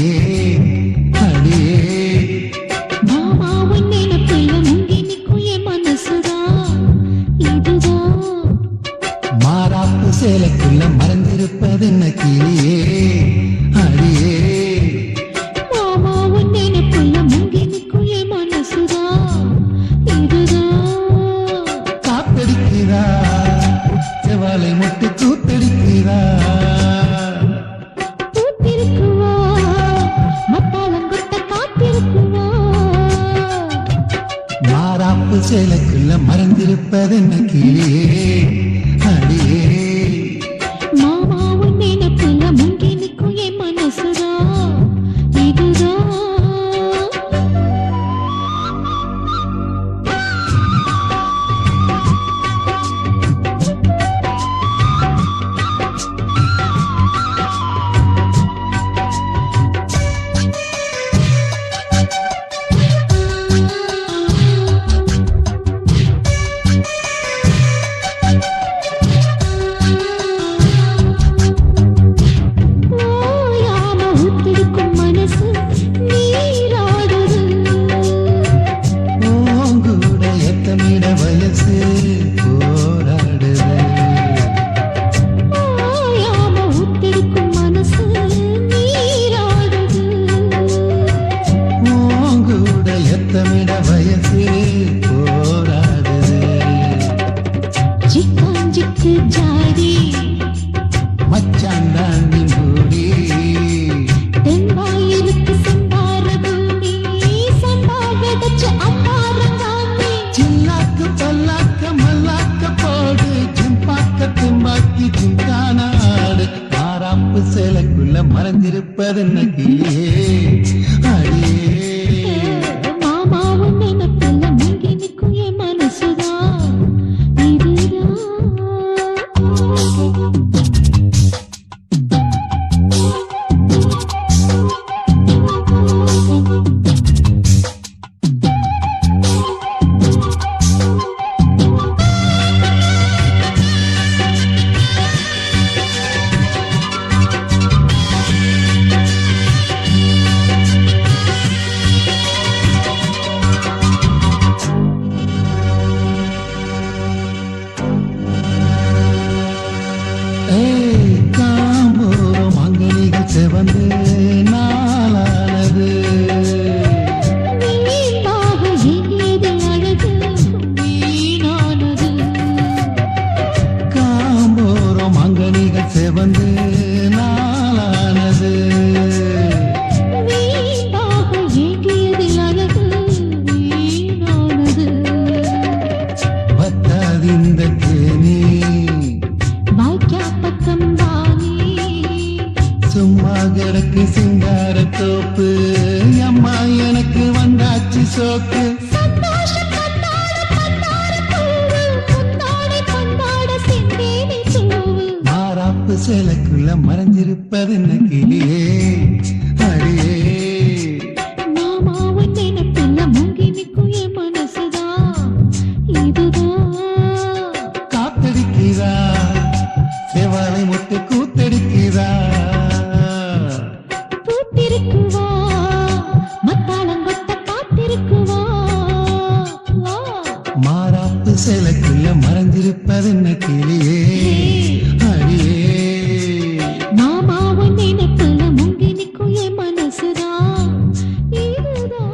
கிளியே அடியே மாமா உன் நினைப்புல முங்கி நிற்கும் என் மனசுதான் இதுதான். மாறாப்பு சேலைக்குள்ள மறைந்திருப்பது என்ன கிளியே அடியே மாமா உன் நினைப்புல முங்கி நிற்கும் என் மனசுதான் இதுதான். காத்தடிக்கிறா செவாலை முட்டு கூத்தடிக்கிறா பூத்திருக்குவா மத்தாளங்கொட்ட காத்திருக்குவா. மாறாப்பு சேலைக்குள்ள மறைந்திருப்பது என்ன கிளியே அடியே மாமா உன் நினைப்புல முங்கி நிற்கும் என் மனசுதான் இதுதான். ஓயாம ஊத்திருக்கும் மனசு நீராடுது. பூங்கூட எத்தமிட வயசு போராடுது ஓயாம ஊத்திருக்கும் மனசு நீராடுது. பூங்கூட எத்தமிட வயசு போராடுது சிக்காஞ்சிக்கு ஜாடி மச்சான் தாண்டி மூடி தென்வாயிலுக்கு செம்பார பூமி சம்பார் விதைச்ச அம்பாரங்காமி. சின்னாக்கு பல்லாக்க மல்லாக்க போடு ஜிம்பாக்க தும்பாக்கி ஜிம்கானாடு மாறாப்பு சேலைக்குள்ள மறைந்திருப்பது என்ன கிளியே அடியே மாமா உன் நினைப்புல முங்கி நிற்கும் என் மனசுதான் இதுதான். ஏய் காம்போரம் அங்கனிகள் செவந்து நாளானது வீணாக எண்ணியது அழகு வீணானது. காம்போரம் அங்கனிகள் செவந்து நாளானது வீணாக எண்ணியது அழகு வீணானது. பத்தாதிந்த தேனி வாய்க்கா பக்கம் வாணி சும்மா கிடக்கு சிங்கார தோப்பு அம்மா எனக்கு வந்தாச்சு சோக்கு சந்தோஷம் கண்ணாட கண்ணாட பூவு முந்தாடை பந்தாட செந்தேனி பூவு. மாறாப்பு சேலைக்குள்ள மறைஞ்சிருப்பது என்ன கிளியே அடியே மாமா உன் நினைப்புல முங்கி நிற்கும் என் மனசுதான் இதுதான். காத்தடிக்கிறா செவாலை முட்டு கூத்தடிக்கிறா பூத்திருக்குவா மத்தாளங்கொட்ட காத்திருக்குவா. மாறாப்பு சேலைக்குள்ள மறைஞ்சிருப்பது என்ன கிளியே அடியே மாமா உன் நினைப்புல முங்கி நிற்கும் என் மனசுதான் இதுதான்.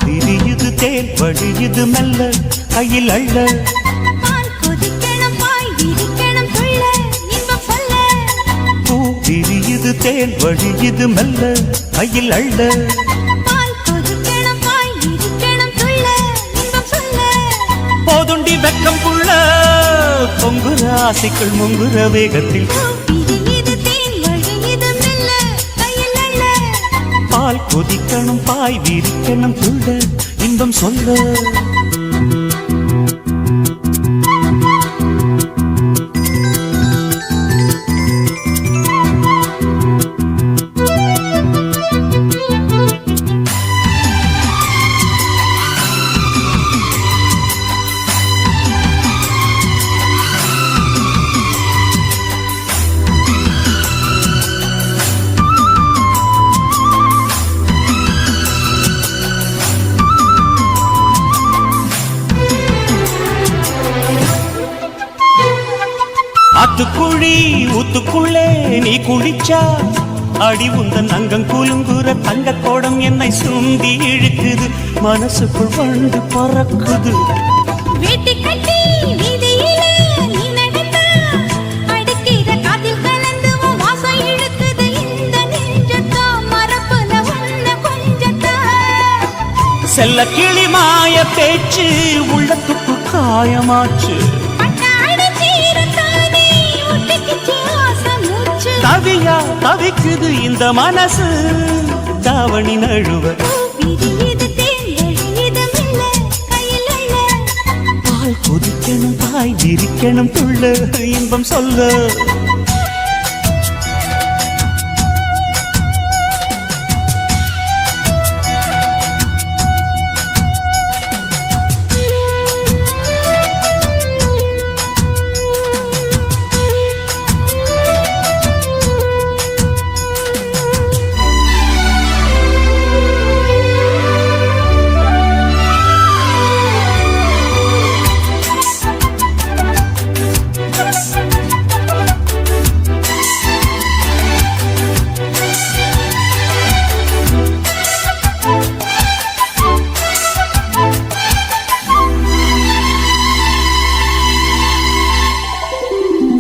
விரியுது தேன் வழியுது மெல்ல கையில் அள்ள பால் கொதிக்கணும் பாய் விரிக்கணும் துள்ள இன்பம் சொல்ல. பூ விரியுது தேன் வழியுது மெல்ல கையில் அள்ள பால் கொதிக்கணும் பாய் விரிக்கணும் துள்ள இன்பம் சொல்ல. போதுண்டி வெக்கம் புள்ள பொங்குற ஆசைக்குள் முங்குற வேகத்தில் விரியுது தேன் வழியுது மெல்ல கையில் அள்ள. பால் கொதிக்கணும் பாய் விரிக்கணும் துள்ள இன்பம் சொல்ல. குழி ஊத்துக்குள்ளே நீ குளிச்சா அடி உந்தன் அங்கம் குலுங்குற தங்க கோடம் என்னை சுண்டி இழுக்குது மனசுக்குள் வந்து பறக்குது வேட்டி கட்டி வீதியிலே நீ நடந்தா அடிக்கிற காதில் கலந்து உன் வாசம் இழுக்குது இந்த நெஞ்சத்தா மரப்புல உன்ன கொஞ்சத்தா செல்ல கிளி மாய பேச்சு உள்ளத்துக்கு காயமாச்சு பட்டாடி தீரத்தானே ஒட்டிக்கிச்சு ஆசை மூச்சு தவியா தவிக்குது இந்த மனசு தாவணி நழுவ விரியுது தேன் எழுது மெல்ல கையில் அள்ள பால் கொதிக்கணும் பாய் விரிக்கணும் துள்ள இன்பம் சொல்ல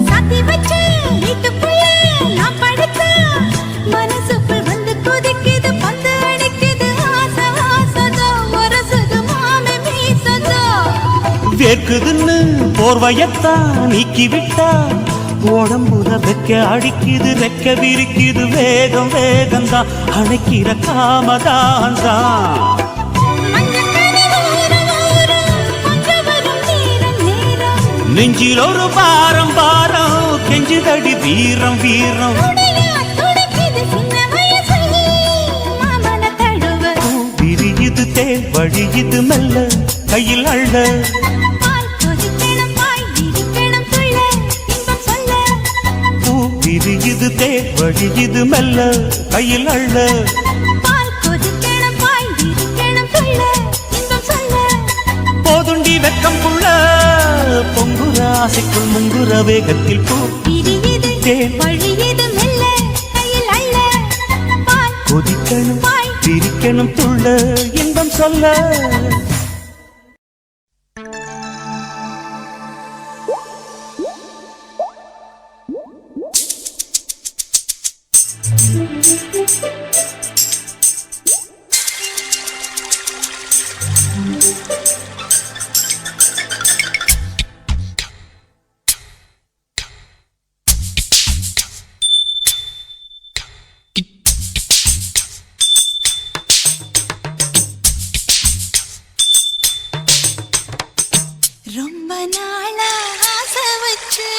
சாத்தி வச்ச வீட்டுக்குள்ள நான் படுத்தா மனசுக்குள் வந்து கொதிக்குது பந்து அடிக்குது ஆசை ஆசதோ வரசுது மாமே மீசதோ வேர்க்குதுன்னு போர்வையத்தான் நீக்கி விட்டா உடம்புல வெக்க அடிக்குது ரெக்க விரிக்குது வேகம் வேகம்தான் அணைக்கிற காமதான் தான் மஞ்சக்கறி ஊரும் ஊரும் கொஞ்சம் வரும் நேரம் நேரம் நெஞ்சில் ஒரு பாரம் பாரம் கெஞ்சுதடி வீரம் வீரம் உடையா துடிக்குது சின்ன வயசு மாமன தழுவ விரியுது தேன் வழியுது மெல்ல கையில் அள்ள பால் கொதிக்கணும் பாய் விரிக்கணும் துள்ள இன்பம் சொல்ல பூ விரியுது தேன் வழியுது மெல்ல கையில் அள்ள பால் கொதிக்கணும் பாய் விரிக்கணும் துள்ள இன்பம் சொல்ல போதுண்டி வெக்கம் புள்ள பொங்குற ஆசைக்குள் முங்குற வேகத்தில் பூ விரியுது தேன் வழியுது மெல்ல கையில் அள்ள பால் கொதிக்கணும் விரிக்கணும் துள்ள இன்பம் சொல்ல ரொம்ப நாளா ஆசை வச்சு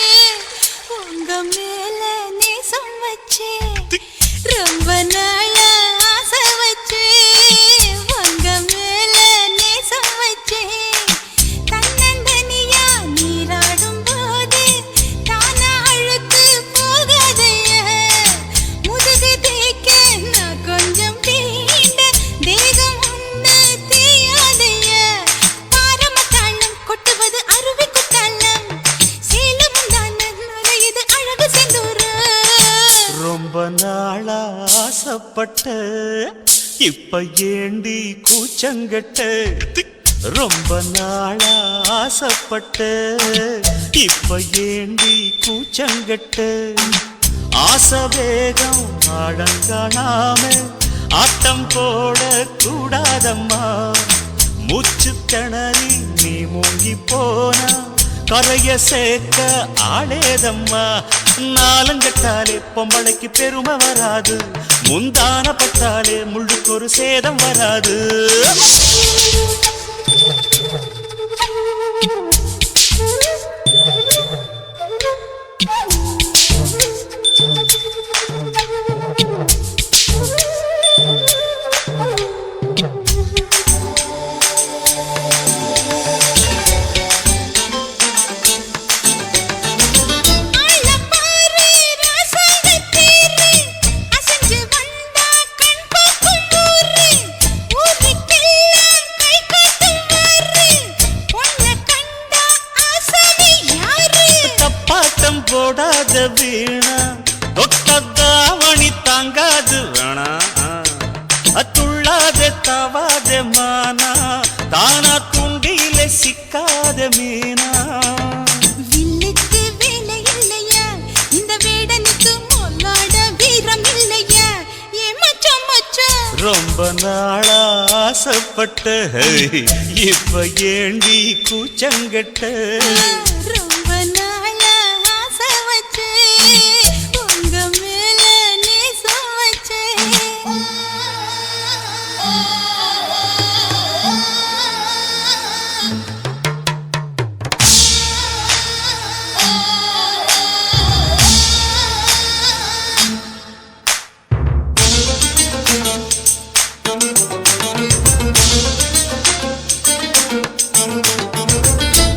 உங்க மேல நேசம் வச்சு ரொம்ப நாளா ஆசை வச்சு உங்க மேல நேசம் வச்சு தன்னந்தனியா நீராடும் போது தானா அழுத்து போகாதைய முதுகு தேய்க்க நான் கொஞ்சம் தீண்ட தேகம் உண்டு தீயாதைய பாரமத்தாளம் கொட்டுவது அருவி குத்தாளம் சேலமும் தான நுழையுது அழகு செந்தூர ரொம்ப நாளா ஆசைப்பட்ட இப்ப ஏண்டி கூச்சங்கட்ட ரொம்ப நாளா ஆசைப்பட்ட இப்ப ஏண்டி கூச்சங்கட்ட ஆசை வேகம் அடங்கானாம ஆட்டம் போட கூடாதம்மா மூச்சு திணறி நீ மூங்கி போனா கரைய சேர்க்க ஆளேதம்மா நாலங்கட்டாலே பொம்பளைக்கு பெருமை வராது முந்தான பட்டாலே முள்ளுக்கு ஒரு சேதம் வராது சிக்காத மீனா வில்லுக்கு வேலை இல்லையா இந்த வேடனுக்கு மொல்லாட வீரம் இல்லையா ஏ மச்சான் மச்சான் ரொம்ப நாளா ஆசைப்பட்ட இப்ப ஏண்டி கூச்சங்கட்ட ரொம்ப நாளா ஆசை வச்சே உங்க மேல நேசம் வச்சே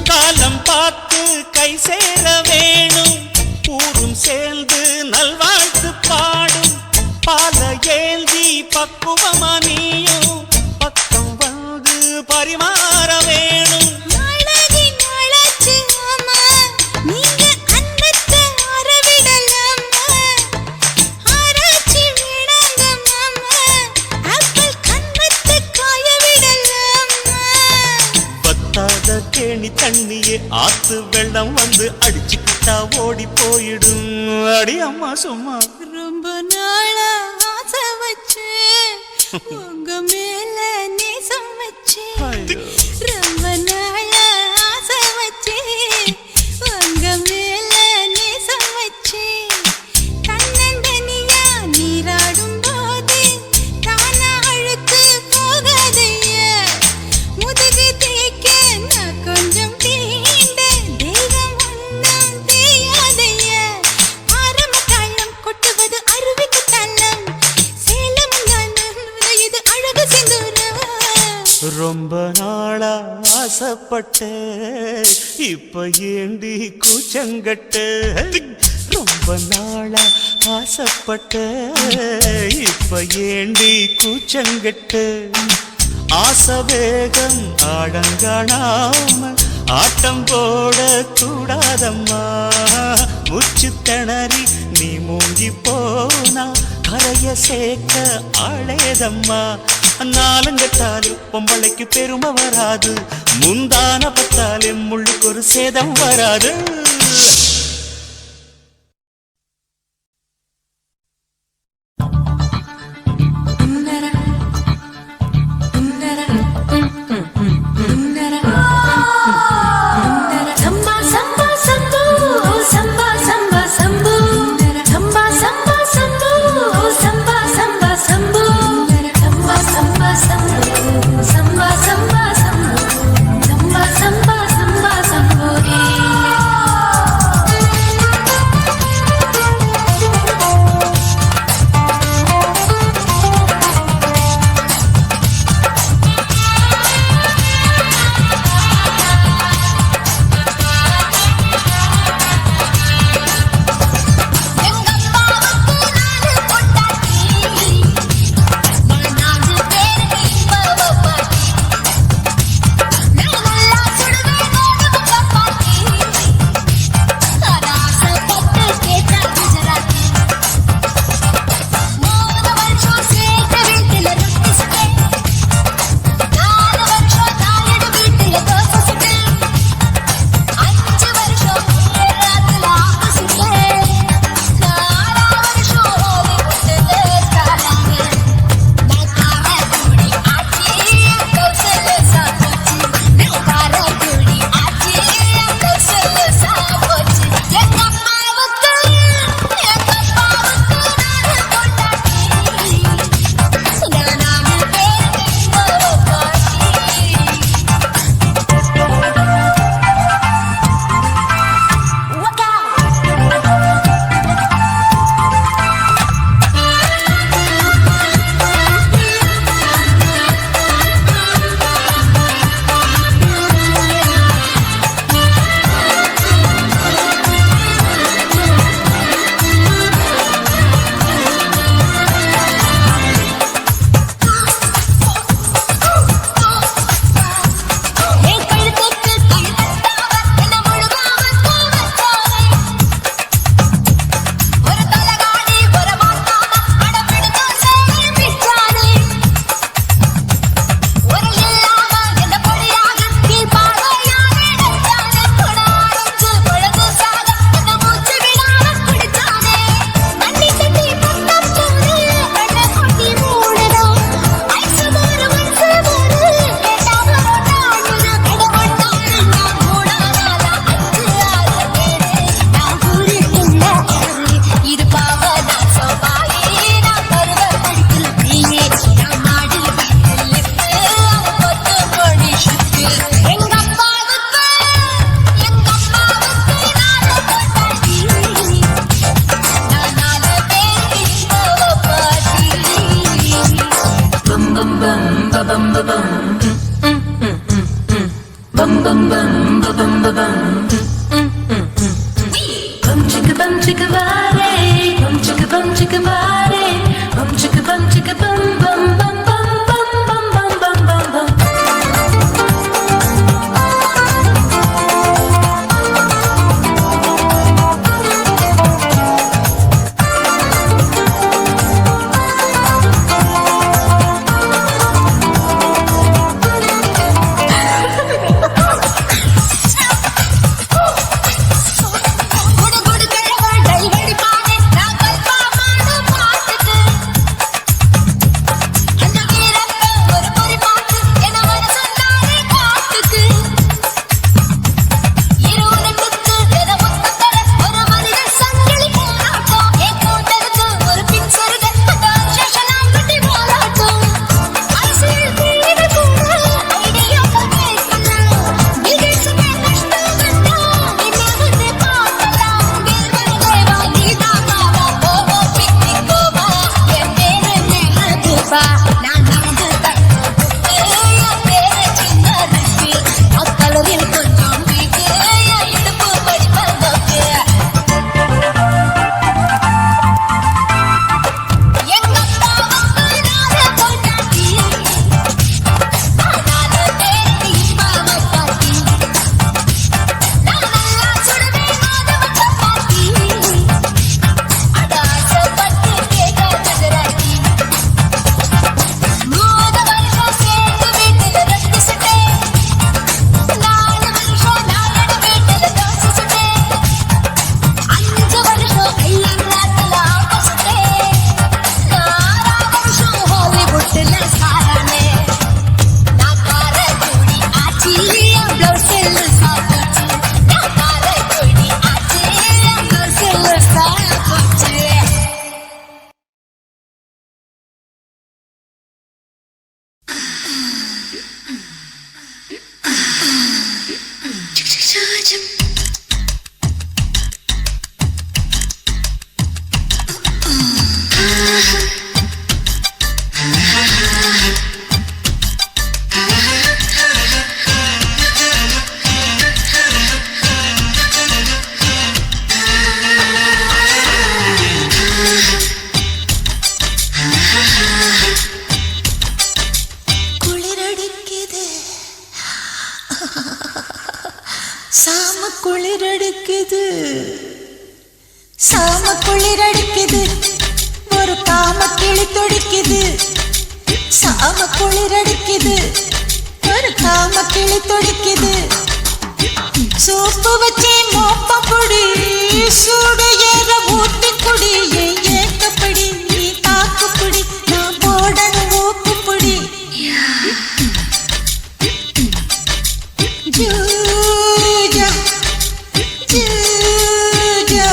காலம் பார்த்து கை சேர வேணும் ஊரும் சேர்ந்து நல்வாழ்த்து பாடும் பால ஏந்தி பக்குவமா நீயும் பக்கம் வந்து பரிமாற வேணும் நாளாகி நாளாச்சு ஆமா நீங்க அன்னத்தை ஆரவிடலாமா ஆராய்ச்சி வேணாங்க மாமா ஆப்பிள் கண்ணத்தை காய விடலாமா பத்தாத கேணி தண்ணியே ஆத்து வெள்ளம் வந்து அடிச்சுக்கிட்டா ஓடி போயிடும் அடி அம்மா சும்மா ரொம்ப நாளா ஆசை வச்சே உங்க மேல நேசம் வச்சே ஐயோ. ரொம்ப நாளா ஆசை வச்சே உங்க மேல நேசம் வச்சே தன்னந்தனியா நீராடும் போது தானா அழுத்து போகாதையா முதுகு தேய்க்க நான் கொஞ்சம் தீண்ட தெய்வம் ஒன்றும் தெரியாதையா ஆரம்ப தாளம் கொட்டுவது அருவிக்கு தள்ளம் சேலம் இது அழகு செந்தூரவா ரொம்ப நாளா ஆசைப்பட்ட இப்ப ஏண்டி கூச்சங்கட்ட ரொம்ப நாளா ஆசைப்பட்ட இப்ப ஏண்டி கூச்சங்கட்ட ஆசை வேகம் ஆடங்காணாம ஆட்டம் போட கூடாதம்மா மூச்சு திணறி நீ மூங்கி போனா கரைய சேர்க்க ஆளேதம்மா நாலுங்கட்டாலே பொம்பளைக்கு பெருமை வராது முந்தான பத்தாலே முள்ளுக்கு ஒரு சேதம் வராது சம்பா சம்பா சம்பு சம்பா சம்பா சம்பு சம்பா சம்பா சம்பு சம்பா சம்பா சம்பு சம்பா சம்பா சம்பு சம்பா சம்பா சம்பு சம்பா சம்பா சம்பா சம்பு குளிரடிக்குது சாம குளிரடிக்குது சாம குளிரடிக்குது ஒரு காம கிளி துடிக்குது சாம குளிரடிக்குது ஒரு காம கிளி துடிக்குது சோப்பு வச்சே மோப்பம் பொடி சூடு ஏற ஊத்தி குடி ஏக்கப்படி நீ தாக்குப்படி நான் போடணும் ஊக்குப்படி ஜூஜா ஜூஜா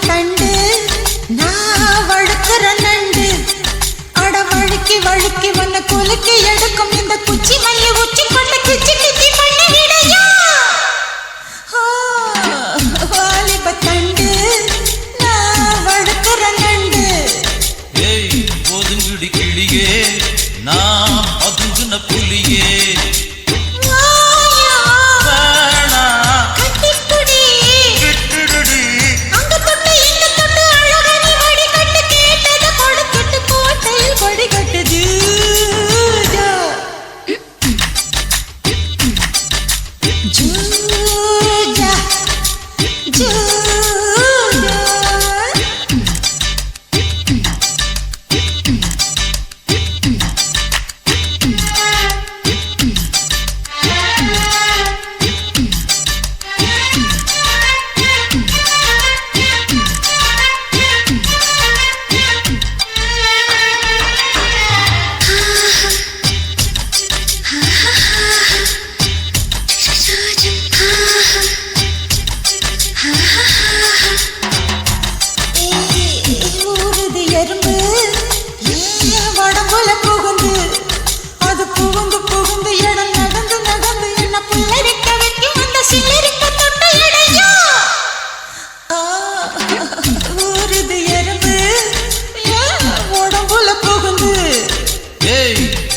கண்டு நான் வழுக்குற நண்டு அட வழுக்கி வழுக்கி வந்த குலுக்கி எடுக்கும் இந்த குச்சி மல்லி உச்சி கொண்டு கிச்சி கிச்சி பண்ணி விடையா வாலிப தண்டு நான் வழுக்குற நண்டு ஏய் ஒதுங்குடி கிளியே நான் பதுங்குன புலியே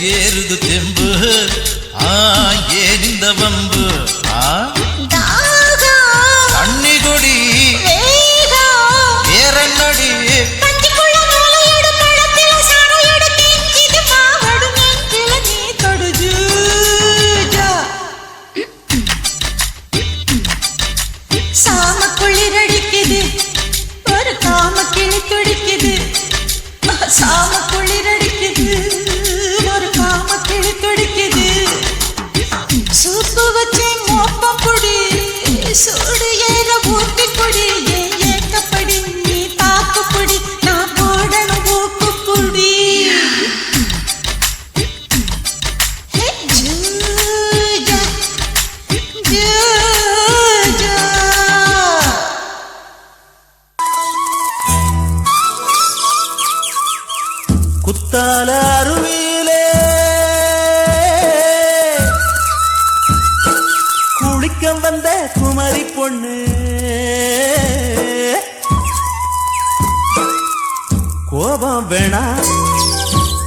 ஏறுது தெம்பு ஏன் இந்த வம்பு தண்ணி கொடி வேறன்னடி சாம குளிரடிக்குது ஒரு காம கிளி துடிக்குது சாம குளிரடிக்குது ஒரு காம கிளி துடிக்குது சூப்பு வச்சே மோப்பம் பொடி சூடு ஏற ஊத்தி பொடி ஏக்கப்படி நீ தாக்குப்படி நான் போடணும் ஊக்குப்பொடி ஜூஜா ஜூஜா குத்தால அருவியிலே குளிக்க வந்த குமரி பொண்ணு கோபம் வேணா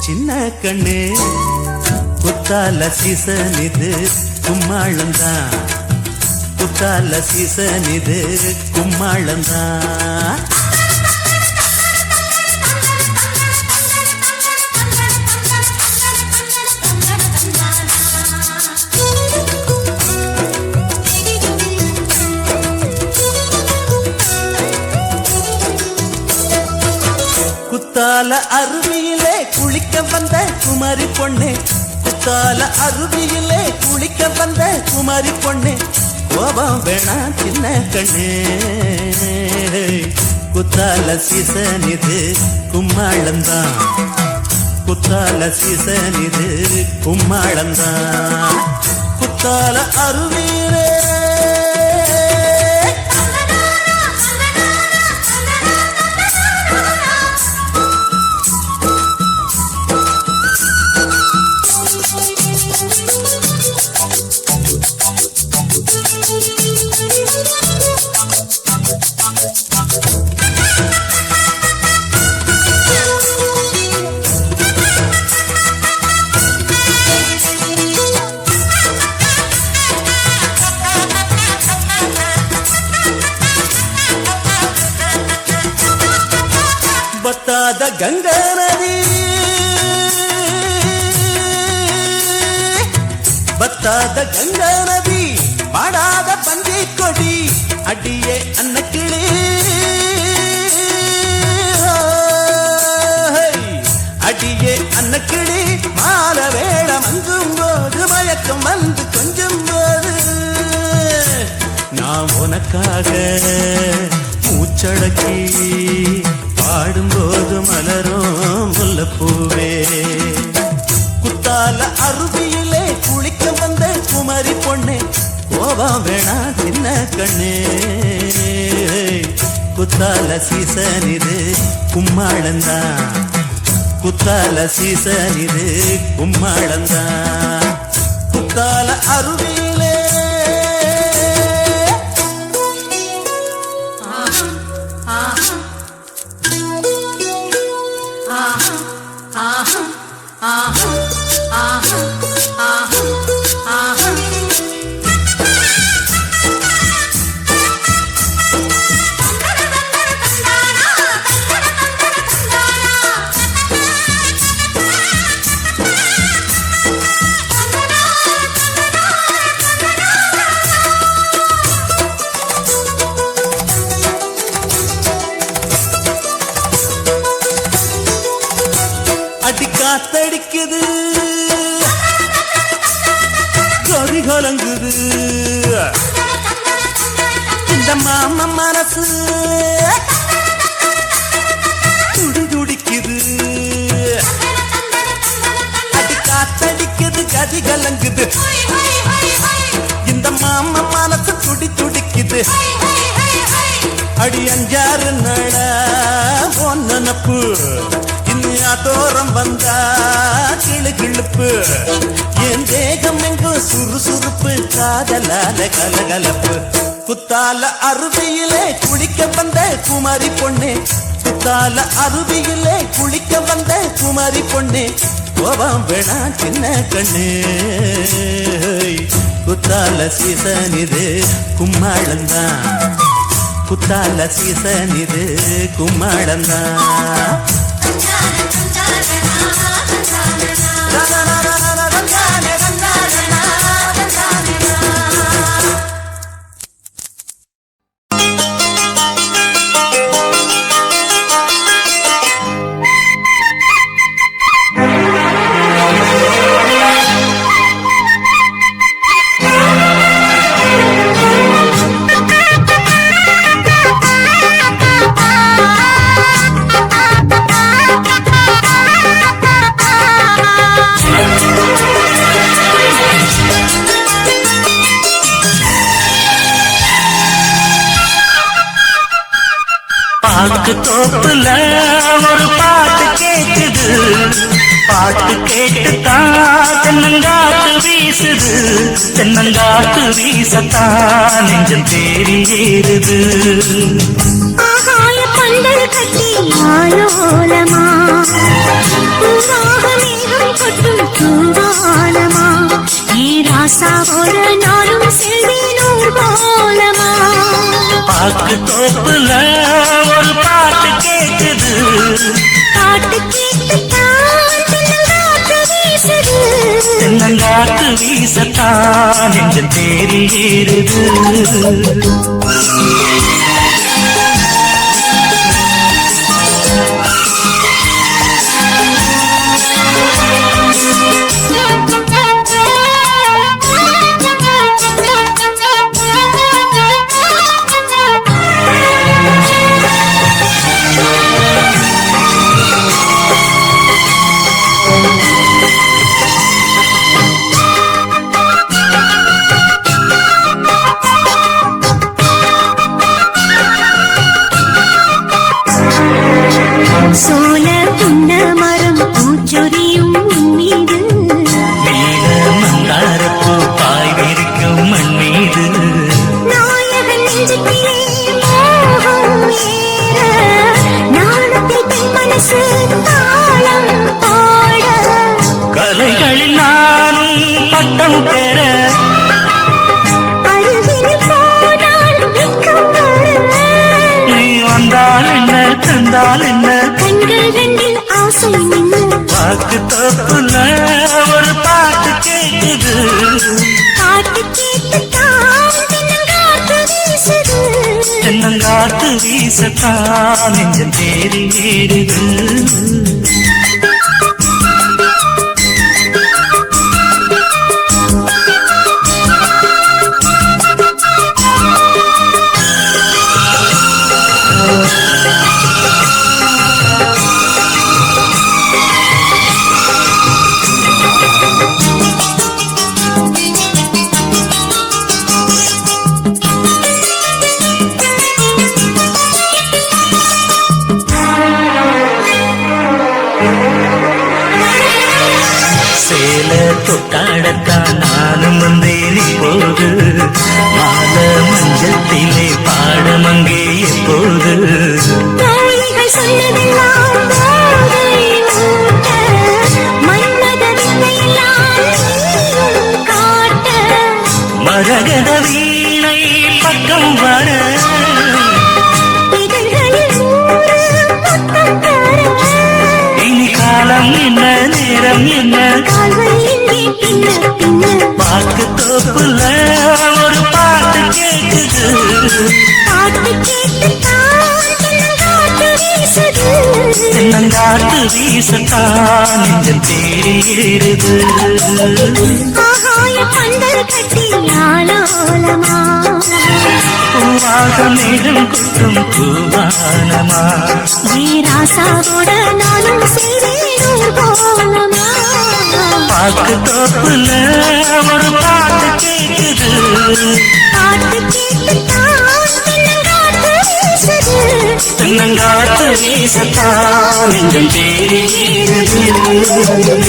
சின்ன கண்ணு குத்தால சீசன் இது கும்மாளந்தான் குத்தால சீசன் இது கும்மாளந்தான் குத்தால அருவியிலே குளிக்க வந்த குமரி பொண்ணே குத்தால அருவியிலே குளிக்க வந்த குமாரி பொண்ணு கோபம் வேணா சின்ன கண்ணு குத்தால சீசன் இது கும்மாளந்தான் குத்தால சீசன் இது கும்மாளந்தான் குத்தால அருவியிலே பத்தாத கங்கா நதி பத்தாத கங்கா நதி பாடாத பந்தி கொடி அடியே அன்னக்கிளி அடியே அன்னக்கிளி மால வேடம் அங்கும் போது மயக்கம் வந்து கொஞ்சம் போது நான் உனக்காக மூச்சடக்கி பாடும்போது மலரும் முல்லப்பூவே குத்தால அருவியிலே குளிக்க வந்த குமரி பொண்ணே கோபம் வேணா சின்ன கண்ணே குத்தால சீசன் இது கும்மாளந்தான் குத்தால சீசன் இது கும்மாளந்தான் குத்தால அருவியிலே அடி காத்தடிக்குது கொதி கலங்குது இந்த மாம மனசு துடி துடிக்குது அடி காத்தடிக்குது கதி கலங்குது இந்த மாம மனசு துடி துடிக்குது அடி அஞ்சாறு நட பொன்னப்பு தோரம் வந்தா கிளு கிளுப்பு என் தேகம் எங்கும் சுறுசுறுப்பு காதலால கலகலப்பு குத்தால அருவியிலே குளிக்க வந்த குமாரி பொண்ணே குத்தால அருவியிலே குளிக்க வந்த குமாரி பொண்ணே கோபம் வேணா சின்ன கண்ணு குத்தால சீசன் இது கும்மாளந்தான் குத்தால சீசன் இது கும்மாளந்தான் பாட்டு தோப்புல ஒரு பாட்டு கேக்குது பாட்டு கேட்டுத்தான் தென்னங்காத்து வீசுது தென்னங்காத்து வீசத்தான் நெஞ்சம் தேறி ஏறுது ஆகாய பந்தல் கட்டி ஆலோலமா பூவாக மேகம் கொட்டும் பூவாலமா நீ ராசா ஒரு நாளும் செல்வி நூறு போலமா பாட்டு தோப்புல ஒரு பாட்டு கேக்குது பாட்டு கேட்டுத்தான் தென்னங்காத்து வீசுது தென்னங்காத்து வீசத்தான் நெஞ்சம் தேறி ஏறுது சோல புன்ன மரம் பூச்சொரியும் மீது நீல மந்தாரப்பூ பாய் விரிக்கும் மண் மீது நாயகன் நெஞ்சுக்கிலே மோகம் ஏற நாணத்தில் பெண் மனசு தாளம் பாட கலைகளில் நானும் பட்டம் பெற அருகினில் போனால் வெட்கம் வர நீ வந்தால் என்ன தந்தால் என்ன கண்கள் ரெண்டில் ஆசை நின்று பாக்கு தப்புல ஒரு பாட்டு கேக்குது பாட்டு கேட்டுத்தான் தென்னங்காற்று வீசுது தென்னங்காத்து வீசத்தான் நெஞ்சம் தேறி ஏறுது சேல தொட்டாடத்தான் நானும் வந்தேன் இப்போது மால மஞ்சத்திலே பாடம் அங்கே எப்போது தோழிகள் சொன்னதெல்லாம் போதை ஊட்ட மன்மத வித்தையெல்லாம் நீயும் காட்ட மரகத வீணை பக்கம் வர இதழ்களில் நூறு முத்தம் தர இனி காலம் என்ன நேரம் என்ன கால்கள் இங்கே பின்ன பின்ன பாக்கு தோப்புல ஒரு பாட்டு கேக்குது பாட்டு கேட்டுத்தான் தென்னங்காற்று வீசுது தென்னங்காத்து வீசத்தான் நெஞ்சம் தேறி ஏறுது ஆகாய பந்தல் கட்டி ஆலோலமா பூவாக மேகம் கொட்டும் பூவானமா வீராசாவோட நானும் செய்வேன் போலமா பாக்கு தோப்புல ஒரு பாட்டு கேக்குது பாட்டு கேட்டுத்தான் தென்னங்காற்று வீசுது தென்னங்காத்து வீசத்தான் நெஞ்சம் தேறி ஏறுது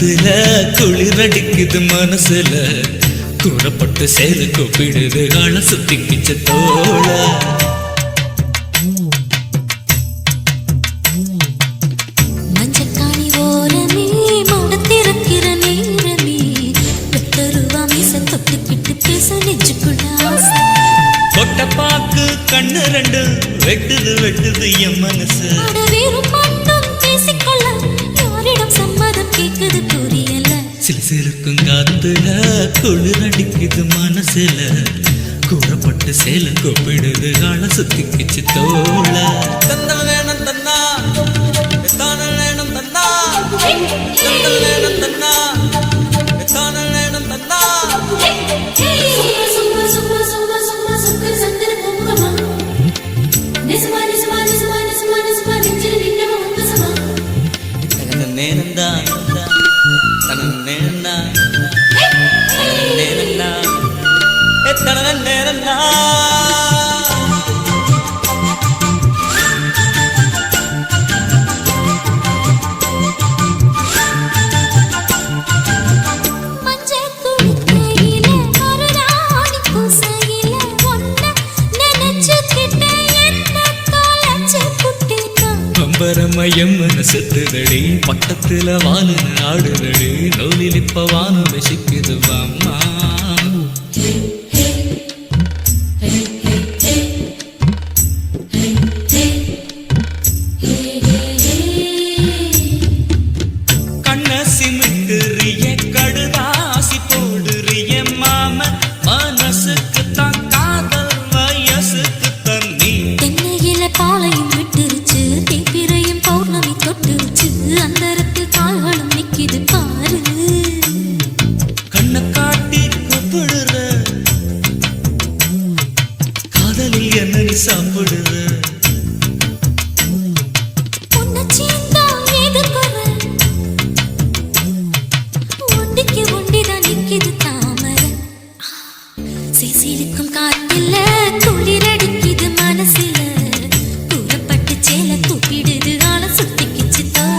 காத்துல குளிரடிக்குது மனசுல கூறப்பட்டு சேது கூப்பிடுது ஆள சுத்திக்கிச்ச தோள மஞ்சக்காணி ஓரமே மௌனத்திறக்கிற நேரமே வெட்டருவா மீச தொட்டுக்கிட்டு பேச நெஞ்சுக்குள்ள ஆசை. கொட்டப்பாக்கு கண்ணு ரெண்டு வெட்டுது வெட்டுது என் மனசு அட வெறும் மட்டும் பேசிக்கொள்ள யாரிடம் சம்மதம் கேக்குது புரியல. சில சிறுக்கும் காத்துல குளிரடிக்குது மனசுல கூறப்பட்டு சேல கூப்பிடுது ஆள சுத்திக்கிச்சு தோள தந்தல் வேணும் தன்னா தானல் வேணும் தன்னா தந்தல் வேணும் தன்னா தானல் வேணும் தன்னா சும்மா சும்மா சும்மா சும்மா சும்மா சந்தன பூமுகமா நிசமா நிசமா நிசமா நிசமா நிசமா நெஞ்சில் நின்னவ உன்பசமா. நேரந்தா தன நேரந்தா நேரந்தா தன நேரந்தா மஞ்சள் குளிக்கையில மருதாணி பூசையில ஒன்ன நினைச்சுக்கிட்ட என்ன தொலைச்சு புட்டினா. பம்பரமயம் சுத்துதடி பட்டத்துல வானு ஆடுதடி நூலில் இப்ப வானம் ரசிக்குது அம்மா கண்ண சிமிட்டுறிய கடுதாசி போடுறிய மாம மனசுக்கு தான் காதல் வயசுக்கு தண்ணி தென்னையில பாலையும் விட்டுருச்சு தேப்பிரையும் பௌர்ணமி தொட்டுருச்சு அந்தரத்தில் கால்களும் நிக்கிது பாரு. கண்ண காட்டி கூப்பிடுற காதலில் என்ன நீ சாப்பிடுற உன்னை சீந்தா ஏதுக்குற ஒண்டிக்கு ஒண்டிதான் நிக்கிது தாமரை. சிசிலுக்கும் காத்தில குளிரடிக்குது மனசுல கூறப்பட்டு சேல கூப்பிடுது ஆள சுத்திக்கிச்சு தோள.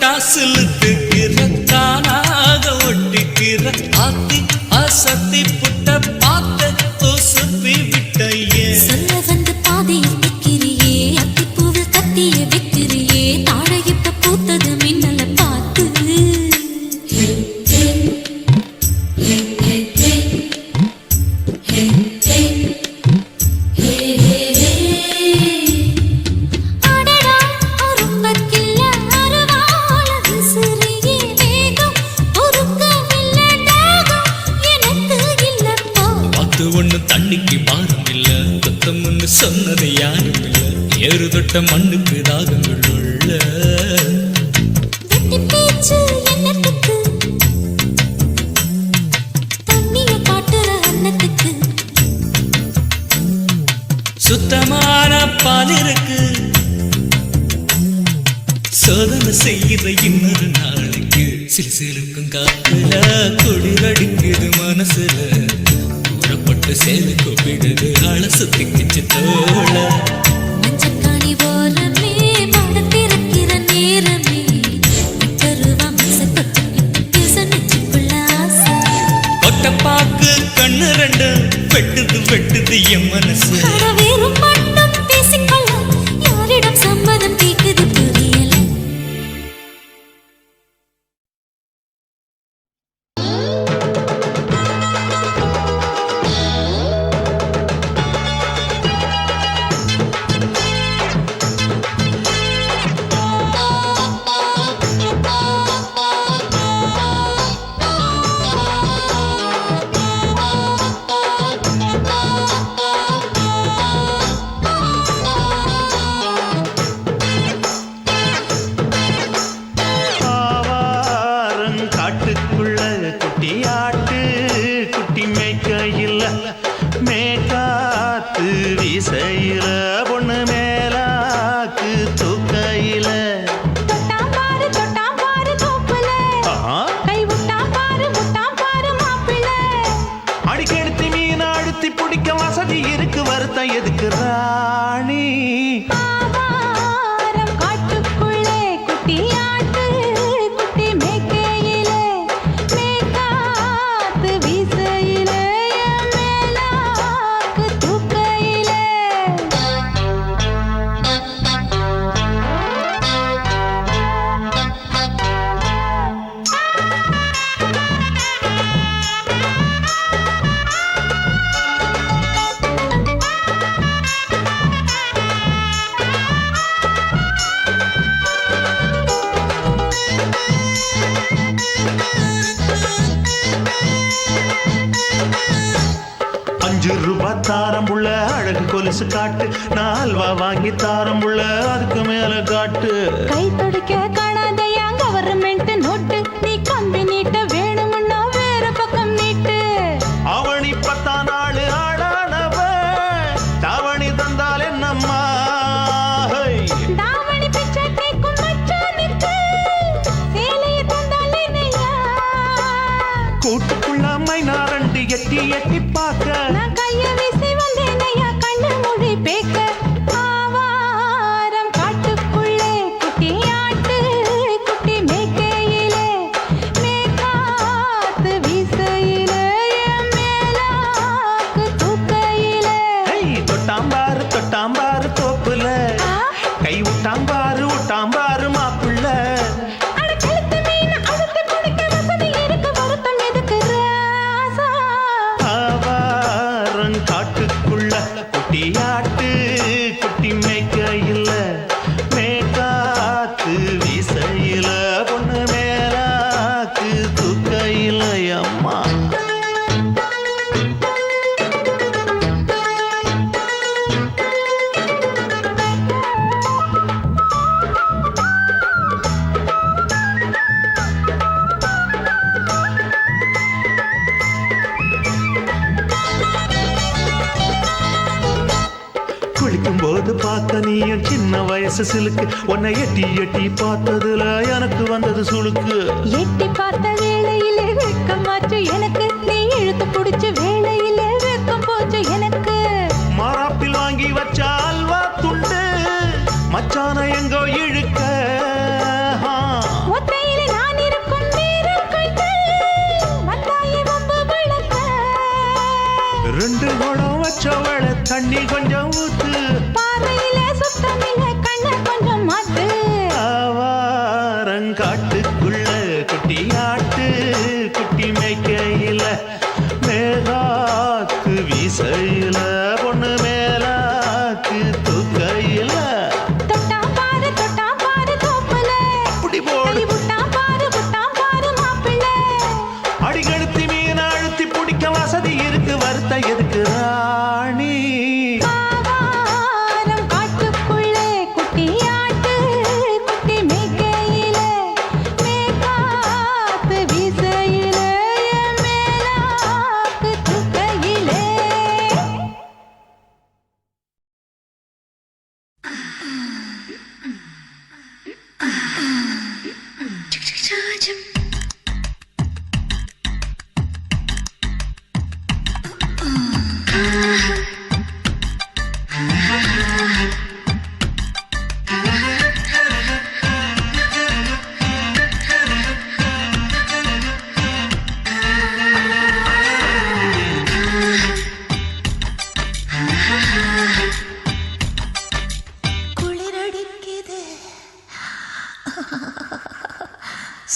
தொட்டாசிலுக்குற தானாக ஒட்டிக்கிற ஆத்தி அசத்தி புட்ட பார்த்த சுப்பி விட்டையே சொல்ல வந்து பாதையில் நிற்கிறியே அத்திப்பூவில் கத்திய வைக்கிறியே தாழை இப்ப பூத்தது மின்னல பார்த்து. அடடா அரும்பக்கில்ல அருவாள விசிறியே வேகம் பொறுக்கவில்ல தாகம் எனக்கு இல்லப்போ. பார்த்து ஒண்ணு தண்ணிக்கு பாரம் இல்ல கொத்தம்னு சொன்னது யாரும் இல்ல ஏறு தொட்ட மண்ணுக்கு தாகங்கள் உள்ள வெட்டி பேச்சு என்னத்துக்கு தண்ணிய காட்டுற அன்னத்துக்கு. சுத்தமான பால் இருக்கு சோதனை செய்கிற இன்னொரு நாளைக்கு சிறு சிறுக்கும் காத்துல குளிரடிக்குது மனசுல கூறப்பட்டு சேது கூப்பிடுது ஆள சுத்திக்கிச்சு தோள மஞ்சக்காணி ஓரமே மனத்திறக்கிற நேரமே வெட்டருவா மீச தொட்டுக்கிட்டு பேச நெஞ்சுக்குள்ள ஆசை. கொட்டப்பாக்கு கண்ணு ரெண்டு வெட்டுது வெட்டுது என் மனசு அட வெறும் மட்டும் பேசிக்கொள்ள யாரிடம் சம்மதம் கேக்குது புரியல. கொலுசு காட்டு, நான் அல்வா வாங்கி தாரம் உள்ள அதுக்கு மேல காட்டு. கை துடிக்க காணாதையா கவர்மெண்ட் நோட்டு, நீ கம்பி நீட்ட வேணும்னா வேற பக்கம் நீட்டு. அவனி 10 நாள் ஆடானவ தாவணி தந்தால் என்னம்மா? தாவணி பிச்சை கேக்கும் மச்சானுக்கு சேலையை தந்தால் என்னையா? கூட்டுக்குள்ள மைனா ரெண்டு எட்டி எட்டி பார்க்க, நான் கைய வீசி வந்தேனையா கண்ணு மொழி பேக்க. ஆவாரம் காட்டுக்குள்ளே குட்டி ஆட்டு குட்டி மேய்க்கையிலே, மேற்காத்து வீசையிலே, என் மேலாக்கு தூக்கையிலே. தொட்டாம்பாரு தொட்டாம்பாரு தோப்புல, கை விட்டாம்பாரு விட்டாம்பாரு மாப்புள்ள. அட கழுத்து மீன் அழுத்து குடிக்க வசதி இருக்கு, வருத்தம் எதுக்கு ராசா? ஆவாரம் காட்டுக்குள்ள குட்டியாட்டு குட்டி மேய்க்கையில, மேற்காத்து வீசையில, பொண்ணு மேலாக்கு தூக்கையில. அம்மா குளிக்கும் போது பார்த்த நீயும் சின்ன வயசு சிலுக்கு, உன்னை எட்டி எட்டி பார்த்ததுல எனக்கு வந்தது சுளுக்கு. எட்டி பார்த்த வேளையிலே வெட்கமாச்சு எனக்கு, நீ இழுத்து புடிச்சு வேளையிலே வெட்கம் போச்சு எனக்கு. மாறாப்பில் வாங்கி வச்ச அல்வா துண்டு மச்சான எங்கோ இழுக்க. ஒத்தையிலே நான் இருக்கும் நேரம் கண்டு வந்தாயே வம்பு விளக்க. 2 குடம் வச்சவள தண்ணி கொஞ்சம் ஊத்து, பார்வையிலே சுத்தமில்லை கண்ண கொஞ்சம் மாத்து. ஆவாரங்காட்டுக்குள்ள குட்டியாட்டு குட்டி மேய்க்கையில, மேலாக்கு வீசையில, பொண்ணு மேலாக்கு தூக்கையில. தொட்டாம் பாரு தோப்புல, அப்படி போடு கை விட்டாம் பாரு மாப்பிள்ளை. அடிகழுத்தி மீன் அழுத்தி பிடிக்க வசதி இருக்கு, வருத்த எதுக்கு ராணி? ஆவாரம் காட்டுக்குள்ளே குட்டியாட்டு குட்டி மேய்க்கையிலே, மேற்காத்து வீசையிலே, என் மேலாக்கு தூக்கையிலே. குளிரடிக்குது,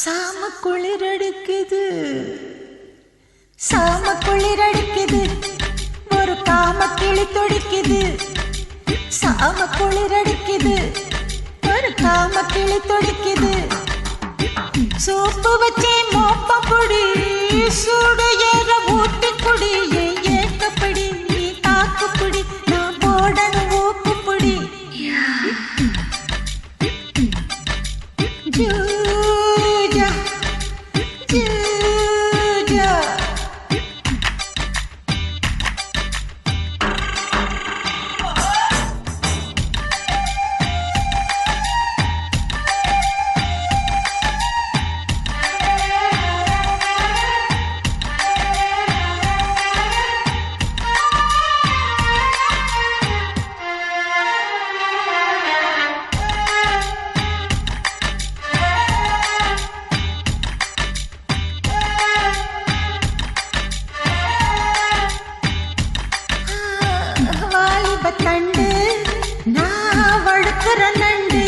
சாம குளிரடிக்குது, சாம குளிரடிக்குது, ஒரு காம கிளி துடிக்குது. சாம குளிரடிக்குது, ஒரு காம கிளி துடிக்குது. சோப்பு வச்சே மோப்பம் பொடி, சூடு ஏற ஊட்டி குடி, ஏக்கப்படி நீ தாக்குப்பிடி, நான் போடணும் ஊக்குப்பிடி. ஜூஜா ஜூஜா தண்டு நான் வழுக்கிற நண்டு,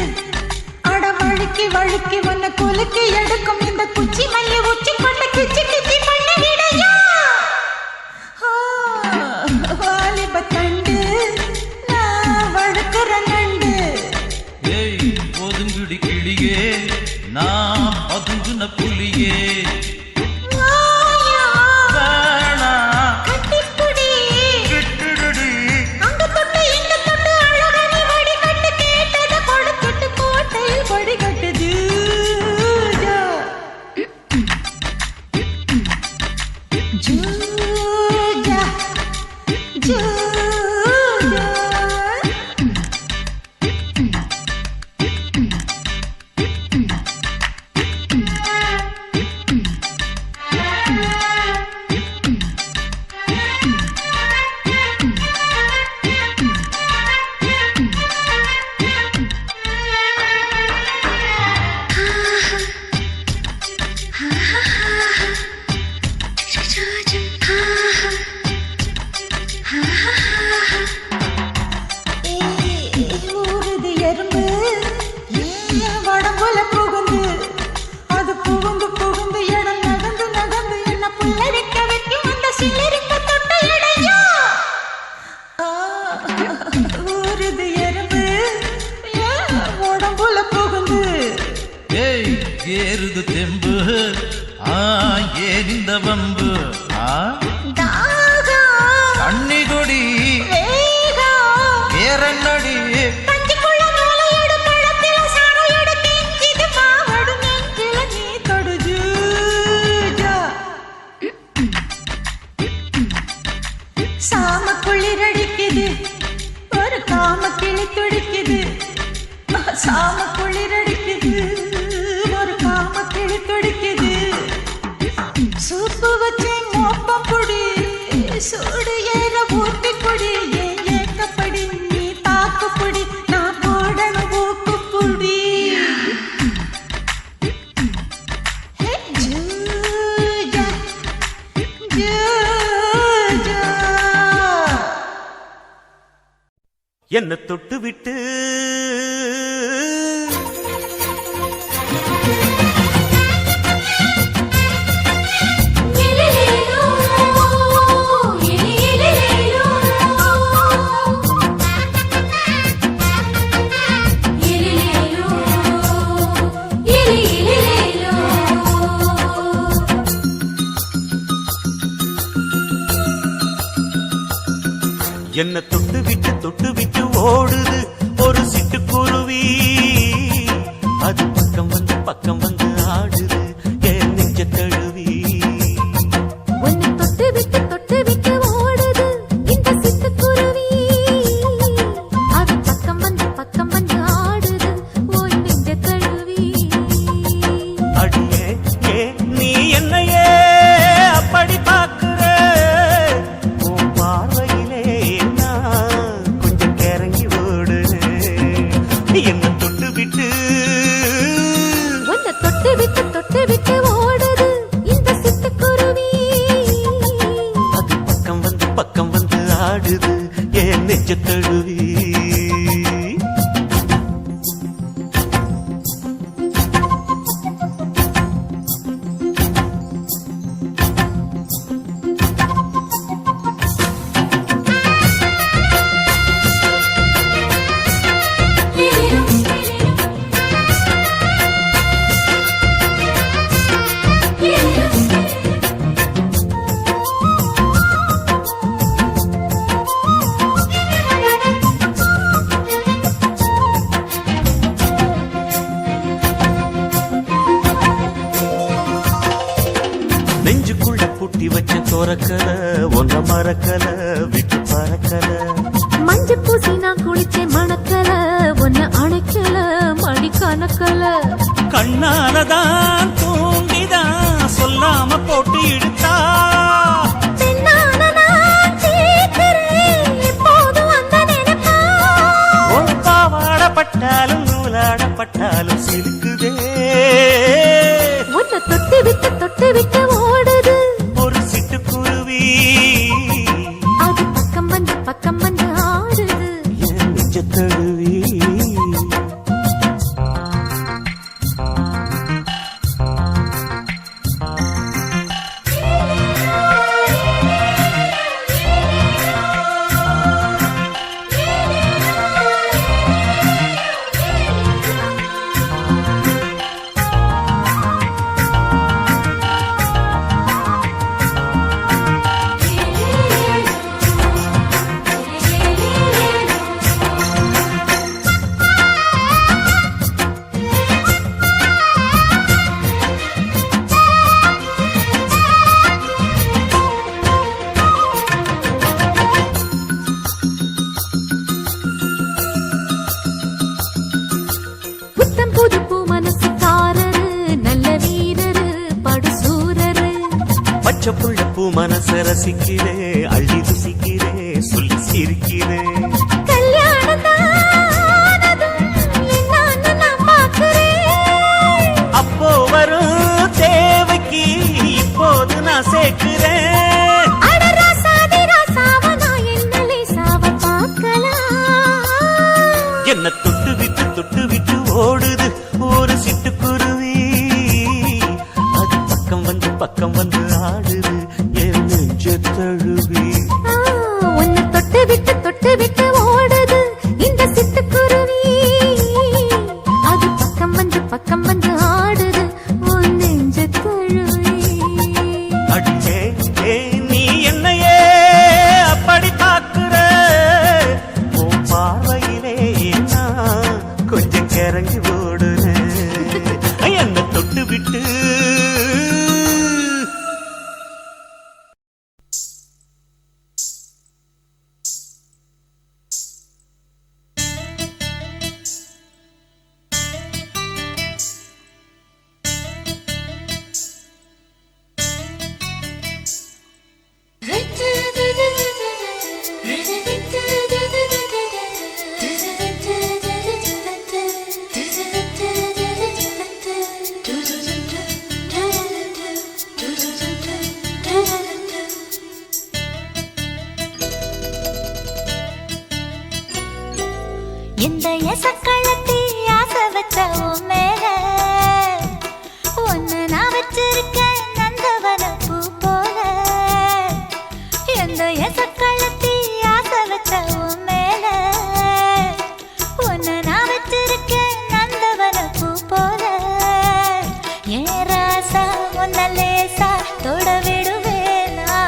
அட வழுக்கி வழுக்கி உன்னை குலுக்கி எடுக்கும் இந்த குச்சி மல்லி உச்சி கொண்டு கிச்சி கிச்சி பண்ணுகிடையா. வாலிப தண்டு நான் வழுக்கிற நண்டு. ஏய் ஒதுங்குடி கிளியே, நான் ஒதுங்குன புலியே. கட்டிப்புடி விட்டுடுடி, அங்க தொட்டு இங்க தெம்பு ஏன் இந்த வம்பு தாகம் தண்ணி கொடி வேகம் வேறென்னடி பஞ்சுக்குள்ள மூளையோடு பழத்தில சாரையோடு கெஞ்சிது மாவடு நெஞ்சில நீ தொடு ஜூஜா சாம குளிரடிக்குது ஒரு காம கிளி துடிக்குது சாம குளிரடிக்குது ஒரு காம கிளி துடிக்குது சூப்பு வச்சு மோப்பம் பொடி சூடு ஏற ஊட்டி பொடி ஏன் ஏக்கப்படி நீ பாக்கு பொடி நான் போடணும் ஊக்கு பொடி ஜூஜா ஜூஜா என்ன தொட்டு விட்டு எலிலேலோ எலிலேலோ எலிலேலோ எலிலேலோ என்ன தொட்டு விட்டு ஓடுது ஒரு சிட்டுக்குருவி அது பக்கம் வந்து ஆடுது என் நெஞ்ச தழுவி உன்னை தொட்டு விட்டு ஓடுது இந்த சிட்டுக்குருவி அது பக்கம் வந்து ஆடுது ஓய் நெஞ்ச தழுவி அடியே ஏ நீ என்னையே அப்படி பார்க்கிற உன் பார்வையிலே நான் கொஞ்சம் கிறங்கி ஓடு என்ன தொட்டு விட்டு உன்னை தொட்டு விட்டு ஓடுது இந்த சிட்டுக்குருவி அது பக்கம் வந்து ஆடுது என் நெஞ்ச தழுவி நெஞ்சுக்குள்ள பூட்டி வச்ச தோரக்கல ஒன்ற மரக்கல விட்டு பறக்கல மஞ்சள் பூசி நான் குளிச்சேன் மணக்கல ஒன்னு அணைக்கல மடி கணக்கல கண்ணாலதான் தூங்கிதான் சொல்லாம போட்டு இழுத்தா பெண்ணான நான் கேட்கிறேன் எப்போதும் அந்த நினைப்பா ஒரு பாவாடப்பட்டாலும் நூலாடப்பட்டாலும் சிலுக்குதே உன்னை தொட்டு விட்டு ஓடுது ஒரு சிட்டுக்குருவி அது பக்கம் வந்து ஆடுது என் நெஞ்ச தழுவி புத்தம் புது பூ மனசுக்காரரு நல்ல வீரரு படுசூரரு பச்சை புள்ள பூ மனச ரசிக்கிறே அள்ளி ருசிக்கிறே சொல்லி சிரிக்கிறே கல்யாணம் தானதும் என்னன்னு நான் பார்க்கிறேன் அப்போ வரும் தேவைக்கு இப்போது நான் சேர்க்கிறேன் அட ராசாதி ராசாவ நான் என்ன லேசாவ பார்க்கலாம் என்ன தொட்டு விட்டு ஓடுது ஒரு சிட்டுக்குருவி அது பக்கம் வந்து ஆடுது என் நெஞ்ச தழுவி உன்னை தொட்டு விட்டு ஓடுது இந்த சிட்டுக்குருவி அது பக்கம் வந்து ஆடுது உன் கிறங்கி ஓடுறேன் என்ன தொட்டு விட்டு இந்த எசக்களத்தி ஆசை வச்ச உன் மேல ஒன்னு நான் வச்சிருக்கேன் நந்தவன பூ போல இந்த எசக்களத்தி ஆசை வச்ச உன் மேல ஒன்னு நான் வச்சிருக்கேன் நந்தவன பூ போல ஏன் ராசா உன்ன லேசா தொட விடுவேனா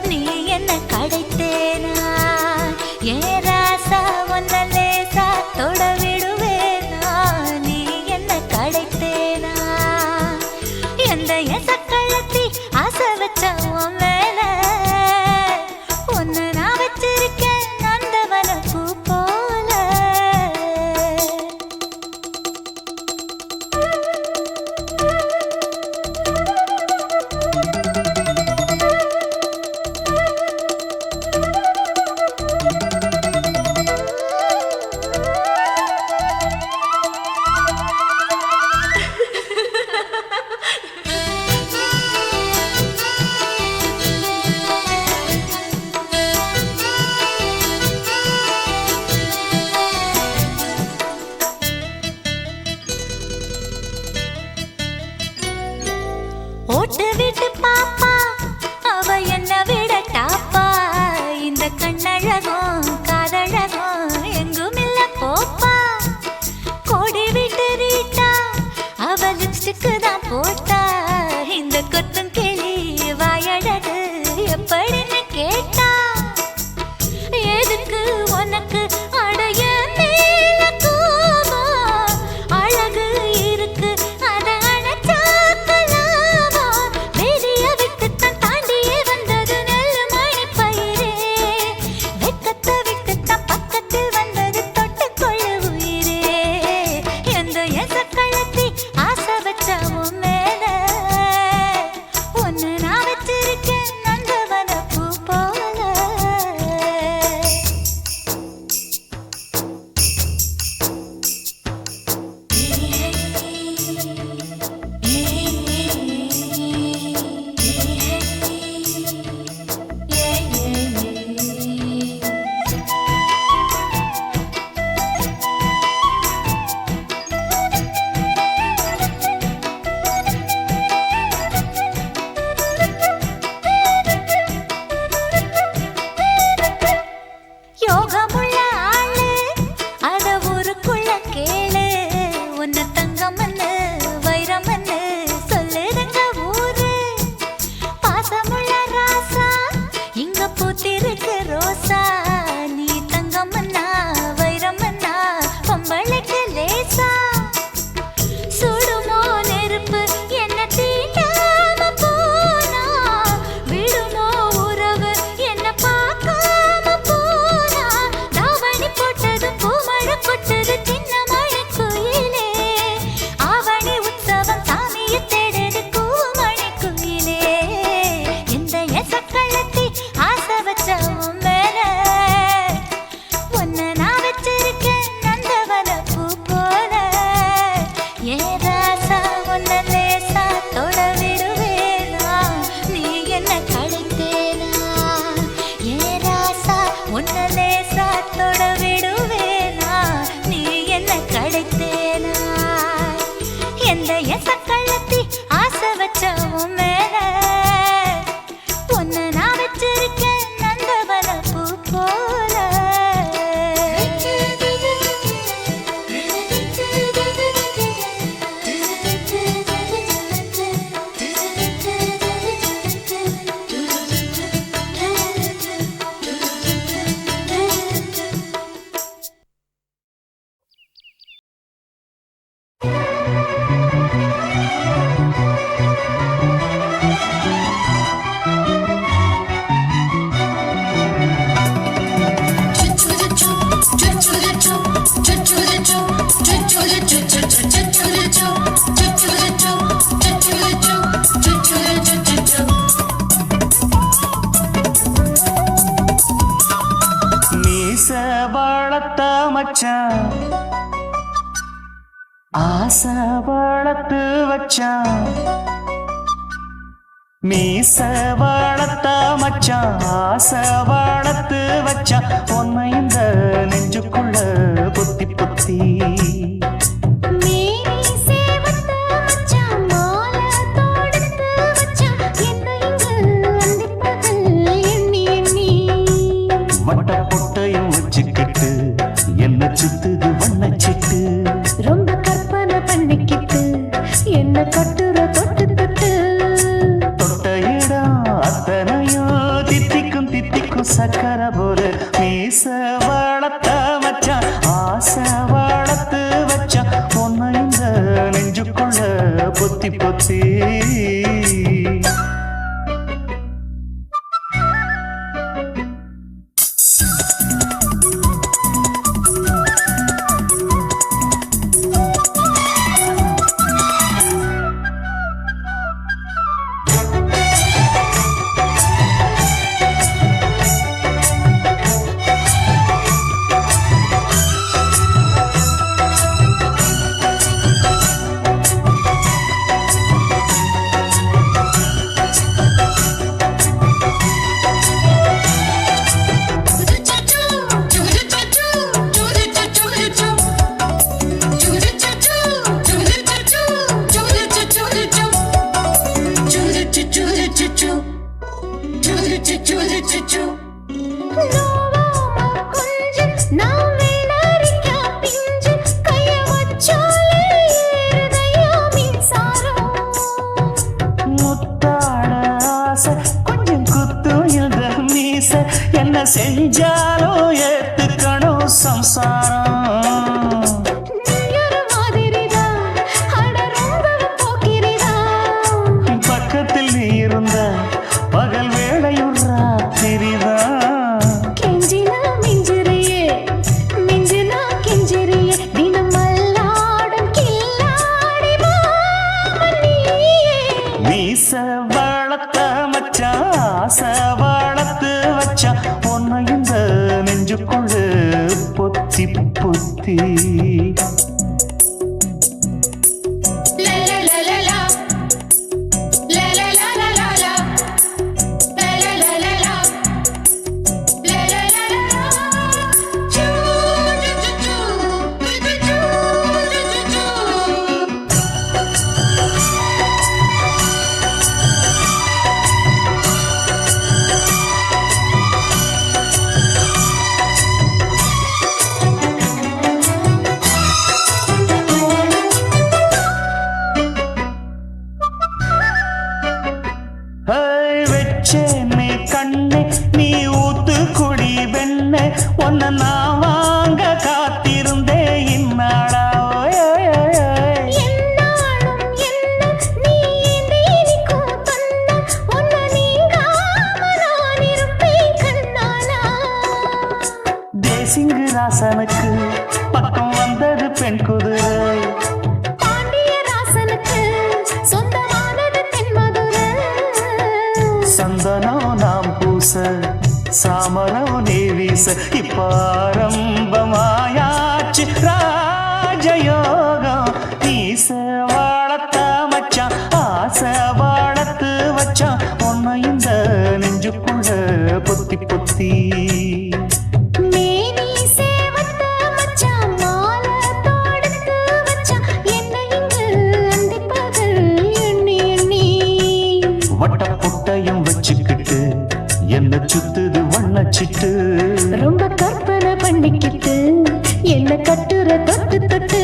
நீ என்ன கடைத்தேனா ஏன் ராசா உன்ன லேசா தொட விடுவேனா நீ என்ன கடைத்தேனா எந்த எசக்களத்தி ஆசை வச்ச உன் மேல ஒன்னு நான் வச்சிருக்கேன் நந்தவன பூ போல ஓட்டு விட்டு பாப்பா அவ என்ன விட டாப்பா இந்த கண்ணழகும் காதழகும் எங்கும் இல்ல போப்பா கோடி விட்டு ரீட்டா அவ லிப்ஸ்டிக்கு தான் போட்டா இந்த கொத்தும் கிளி வாயழகு எப்படின்னு கேட்டா எதுக்கு உனக்கு அடைய மேல கோபம் அழகு இருக்கு அத அணைச்சாக்கலாமா வெளிய விட்டுத்தான் தாண்டியே வந்தது நெல் மணி பயிரே வெக்கத்தை விட்டுத்தான் பக்கத்தில் வந்தது தொட்டுக்கொள்ள உயிரே எந்த எசக்களத்தி ஆசை வச்ச உன் மேல ஆசை வளர்த்து வச்சான் மீச வளர்த்த மச்சான் ஆசை வளர்த்து வச்சான் உன்னை இந்த நெஞ்சுக்குள்ள பொத்தி பொத்தி வட்ட பொட்டையும் வச்சுக்கிட்டு என்ன சுத்துது வண்ணச்சிட்டு ரொம்ப கற்பனை பண்ணிக்கிட்டு என்ன கட்டுற தொட்டு தொட்டு தொட்ட இடம் அத்தனையும் தித்திக்கும் தித்திக்கும் சக்கர போல மீச வளர்த்த மச்சான் ஆசை வளர்த்து வச்சான் பொண்ணு இந்த நெஞ்சுக்குள்ள பொத்தி பொத்தி என்ன செஞ்சாலும் ஏத்துக்கணும் சம்சாரம் பக்கத்தில் நீ இருந்த பகல் வேளையும் ராத்திரிதான் கெஞ்சினா மிஞ்சிரியே மிஞ்சினா கெஞ்சிரியே தினம் மல்லாடும் கில்லாடி மீச வளர்த்த மச்சான் ஆசை வளர்த்து வச்சான் பொண்ணு இந்த நெஞ்சுக்குள்ள பொத்தி பொத்தி வச்சேனே கண்ணே நீ ஊத்து குடி வெண்ணே உன்னை நான் வாங்க காத்திருந்தே இந்நாடா தேசிங்கு ராசனுக்கு பக்கம் வந்தது பெண் குதிரை சந்தனம் நாம் பூச சாமரம் நீ வீச இப்ப ஆரம்பமாயாச்சு ராஜயோகம் நீச வாழத்த மச்சான் ஆசை வாழத்து வச்சான் உன்னை இந்த நெஞ்சுக்குள்ள பொத்தி பொத்தி வட்ட பொட்டையும் வச்சுக்கிட்டு என்ன சுத்துது வண்ணச்சிட்டு ரொம்ப கற்பனை பண்ணிக்கிட்டு என்ன கட்டுற தொட்டு தொட்டு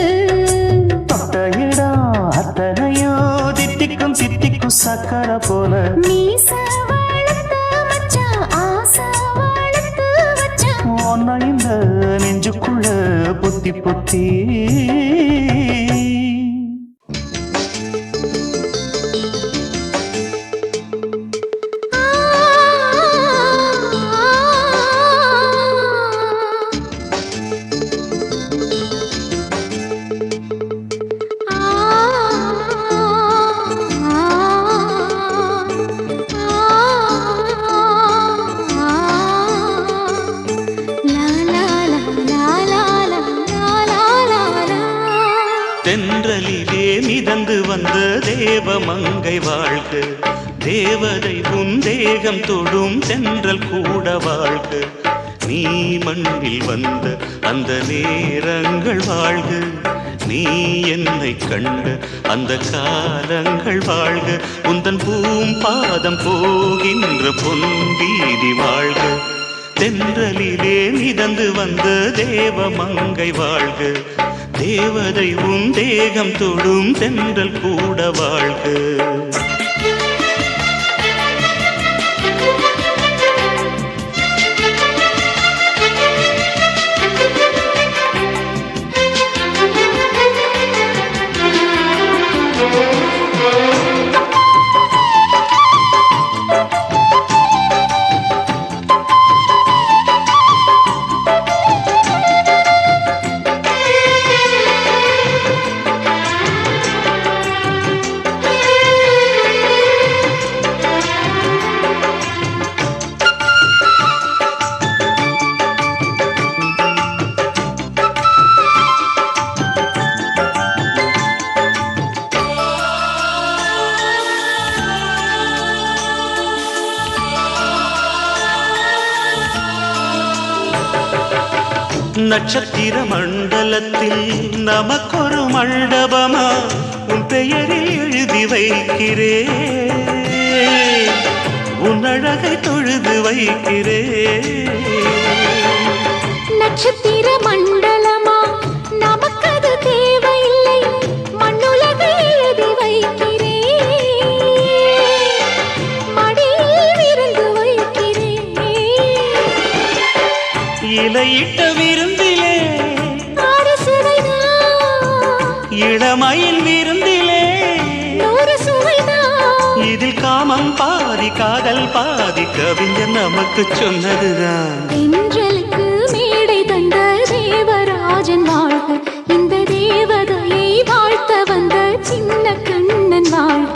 தொட்ட இடம் அத்தனையும் தித்திக்கும் தித்திக்கும் சக்கர போல மீச வளர்த்த மச்சான் ஆசை வளர்த்து வச்சான் உன்னை இந்த நெஞ்சுக்குள்ள பொத்தி பொத்தி la la la la la la la la la தென்றலிலே மிதந்து வந்த தேவமங்கை வாழ்க, தேவதை உன் தேகம் தொடும் தென்றல் கூட வாழ்க. நீ மண்ணில் வந்த அந்த நேரங்கள் வாழ்க, நீ என்னை கண்ட அந்த காலங்கள் வாழ்க. உந்தன் பூம்பாதம் போகின்ற பொன்வீதி வாழ்க. தென்றலிலே மிதந்து வந்த தேவமங்கை வாழ்க, தேவதை உன் தேகம் தொடும் தென்றல் கூட வாழ்க. நட்சத்திர மண்டலத்தில் நமக்கொரு மண்டபமா உன் பெயரில் எழுதி வைக்கிறே, உன் அழகை தொழுது வைக்கிறே. நட்சத்திர மண்டலமா நமக்கது தேவையில்லை, மண்ணுலகை எழுதி வைக்கிறே, மடியில் விருந்து வைக்கிறே. இலையிட்ட விருந்திலே இளமயில் விருந்திலே நூறு சுவைதான். இதில் காமம் பாதி காதல் பாதி கவிஞர் நமக்கு சொன்னதுதான். தென்றலுக்கு மேடை தந்த தேவராஜன் வாழ்க, இந்த தேவதையை வாழ்த்த வந்த சின்ன கண்ணன் வாழ்க.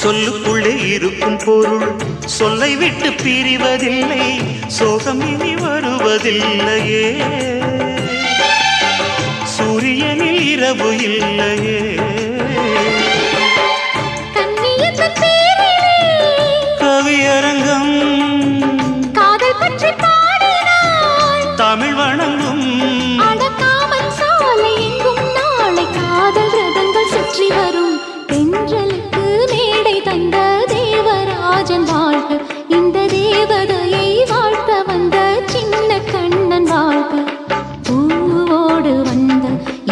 சொல்லுக்குள்ளே இருக்கும் பொருள் சொல்லை விட்டு பிரிவதில்லை, சோகம் இனி வருவதில்லையே. சூரியனில் இரவு இல்லையே. கவியரங்கம் காதல் பற்றி பாடினாள், தமிழ் வணங்கும் அடக்காமல் சாலை எங்கும் நாளை காதல் ரதங்கள் சுற்றி வரும். தென்றலுக்கு மேடை தந்த தேவராஜன் வாழ்க, இந்த தேவதையை வாழ்த்த வந்த சின்ன கண்ணன் வாழ்க. பூவோடு வந்த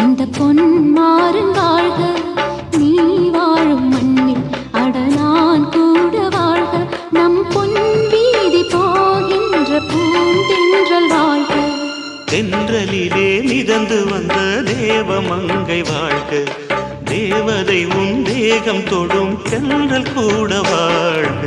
இந்த பொன்மாறன் வாழ்க, நீ வாழும் மண்ணில் அட நான் கூட வாழ்க. நம் பொன் வீதி போகின்ற பூந்தென்றல் வாழ்க. தென்றலிலே மிதந்து வந்த தேவமங்கை வாழ்க, தேவதை உன் தேகம் தொடும் தென்றல் கூட வாழ்க.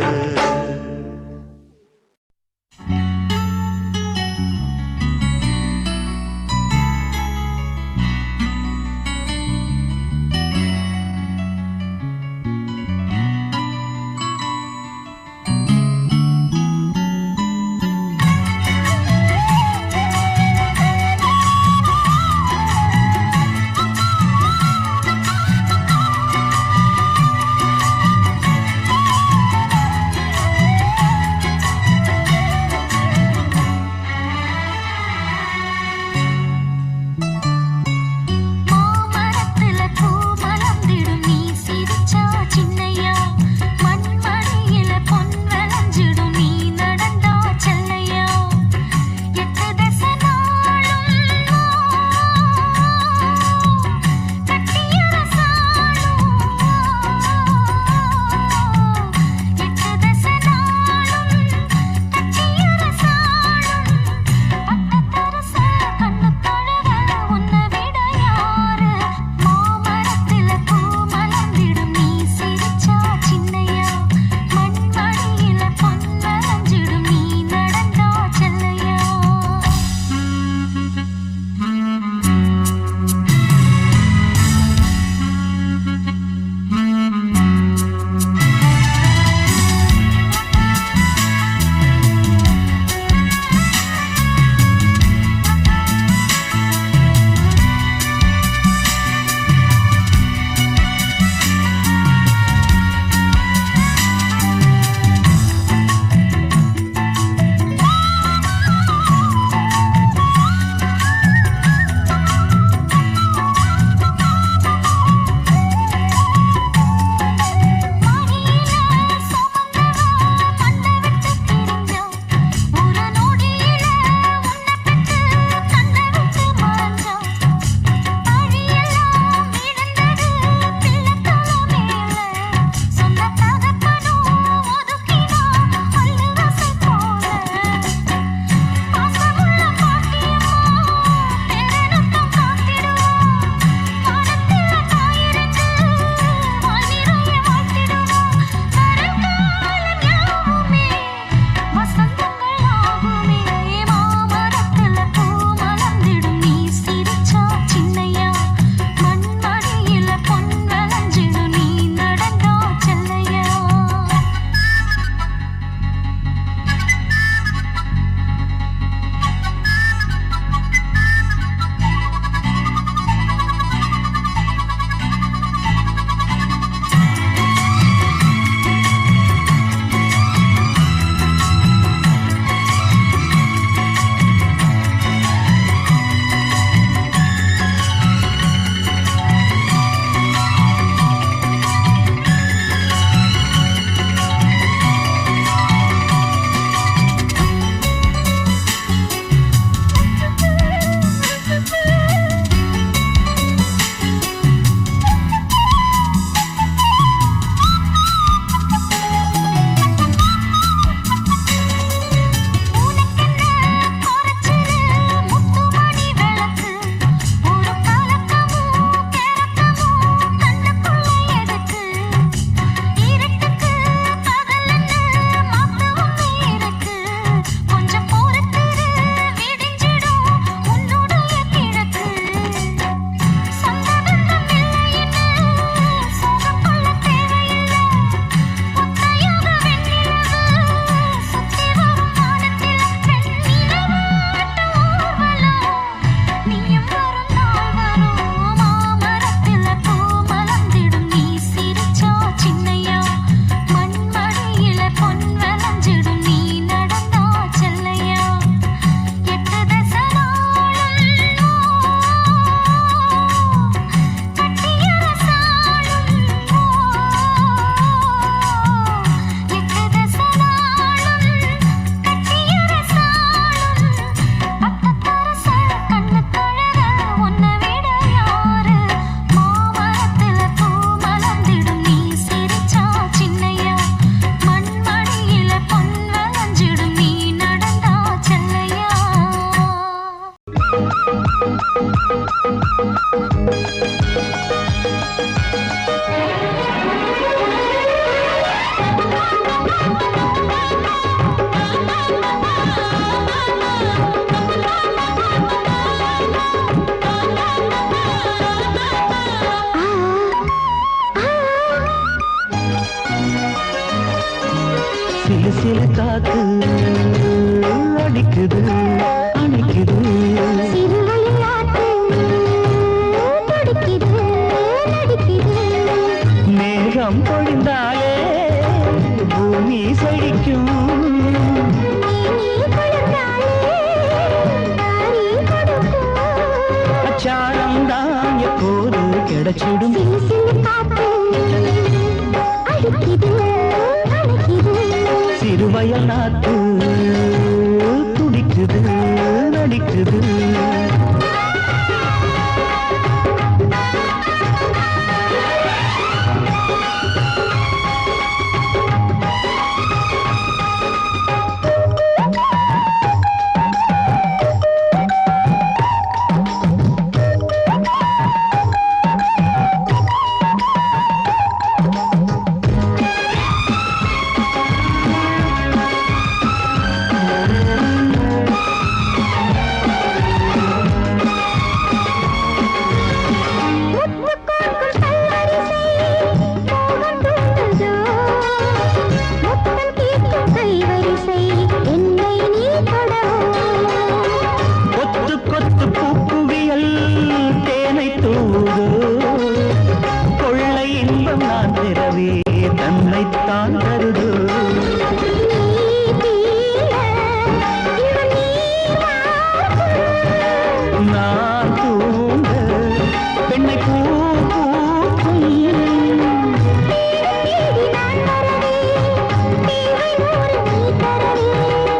காத்து அடிக்குது அணைக்குது மேகம் பொழிந்தாலே பூமி செழிக்கும் அச்சாரம் தான் எப்போது கிடைச்சிடும் சிறுவயல் நாத்து துடிக்குது நடிக்குது தன்னைத்தான் தருது நான் தூங்க பெண்ணை பூ பூக்கும்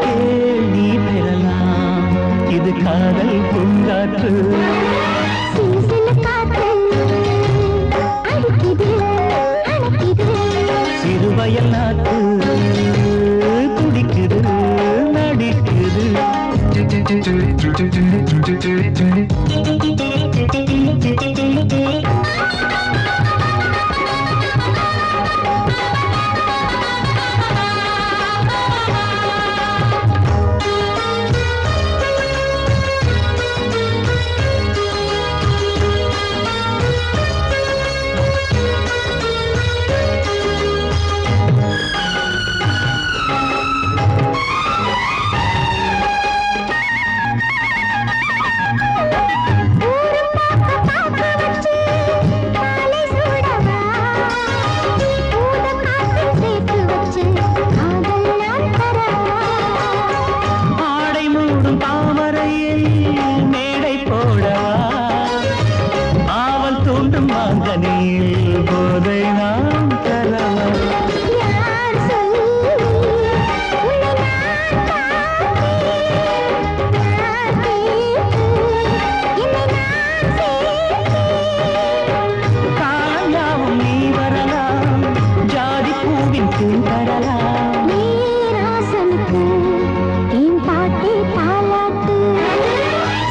கேள்வி பெறலாம் இது காதல் பூங்காற்று சிறுவயல் நாட்டு துடிக்குது நடிக்குது போதை நாம் தரலாம் காயாவும் நீ வரலாம் ஜாதி பூவின் தேன் தரலாம்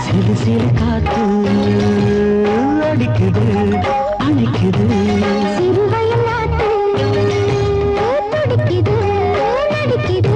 சிறு சிறு காத்து அடிக்குது அணைக்குது சிறுவயல் நாட்டு துடிக்குது நடிக்குது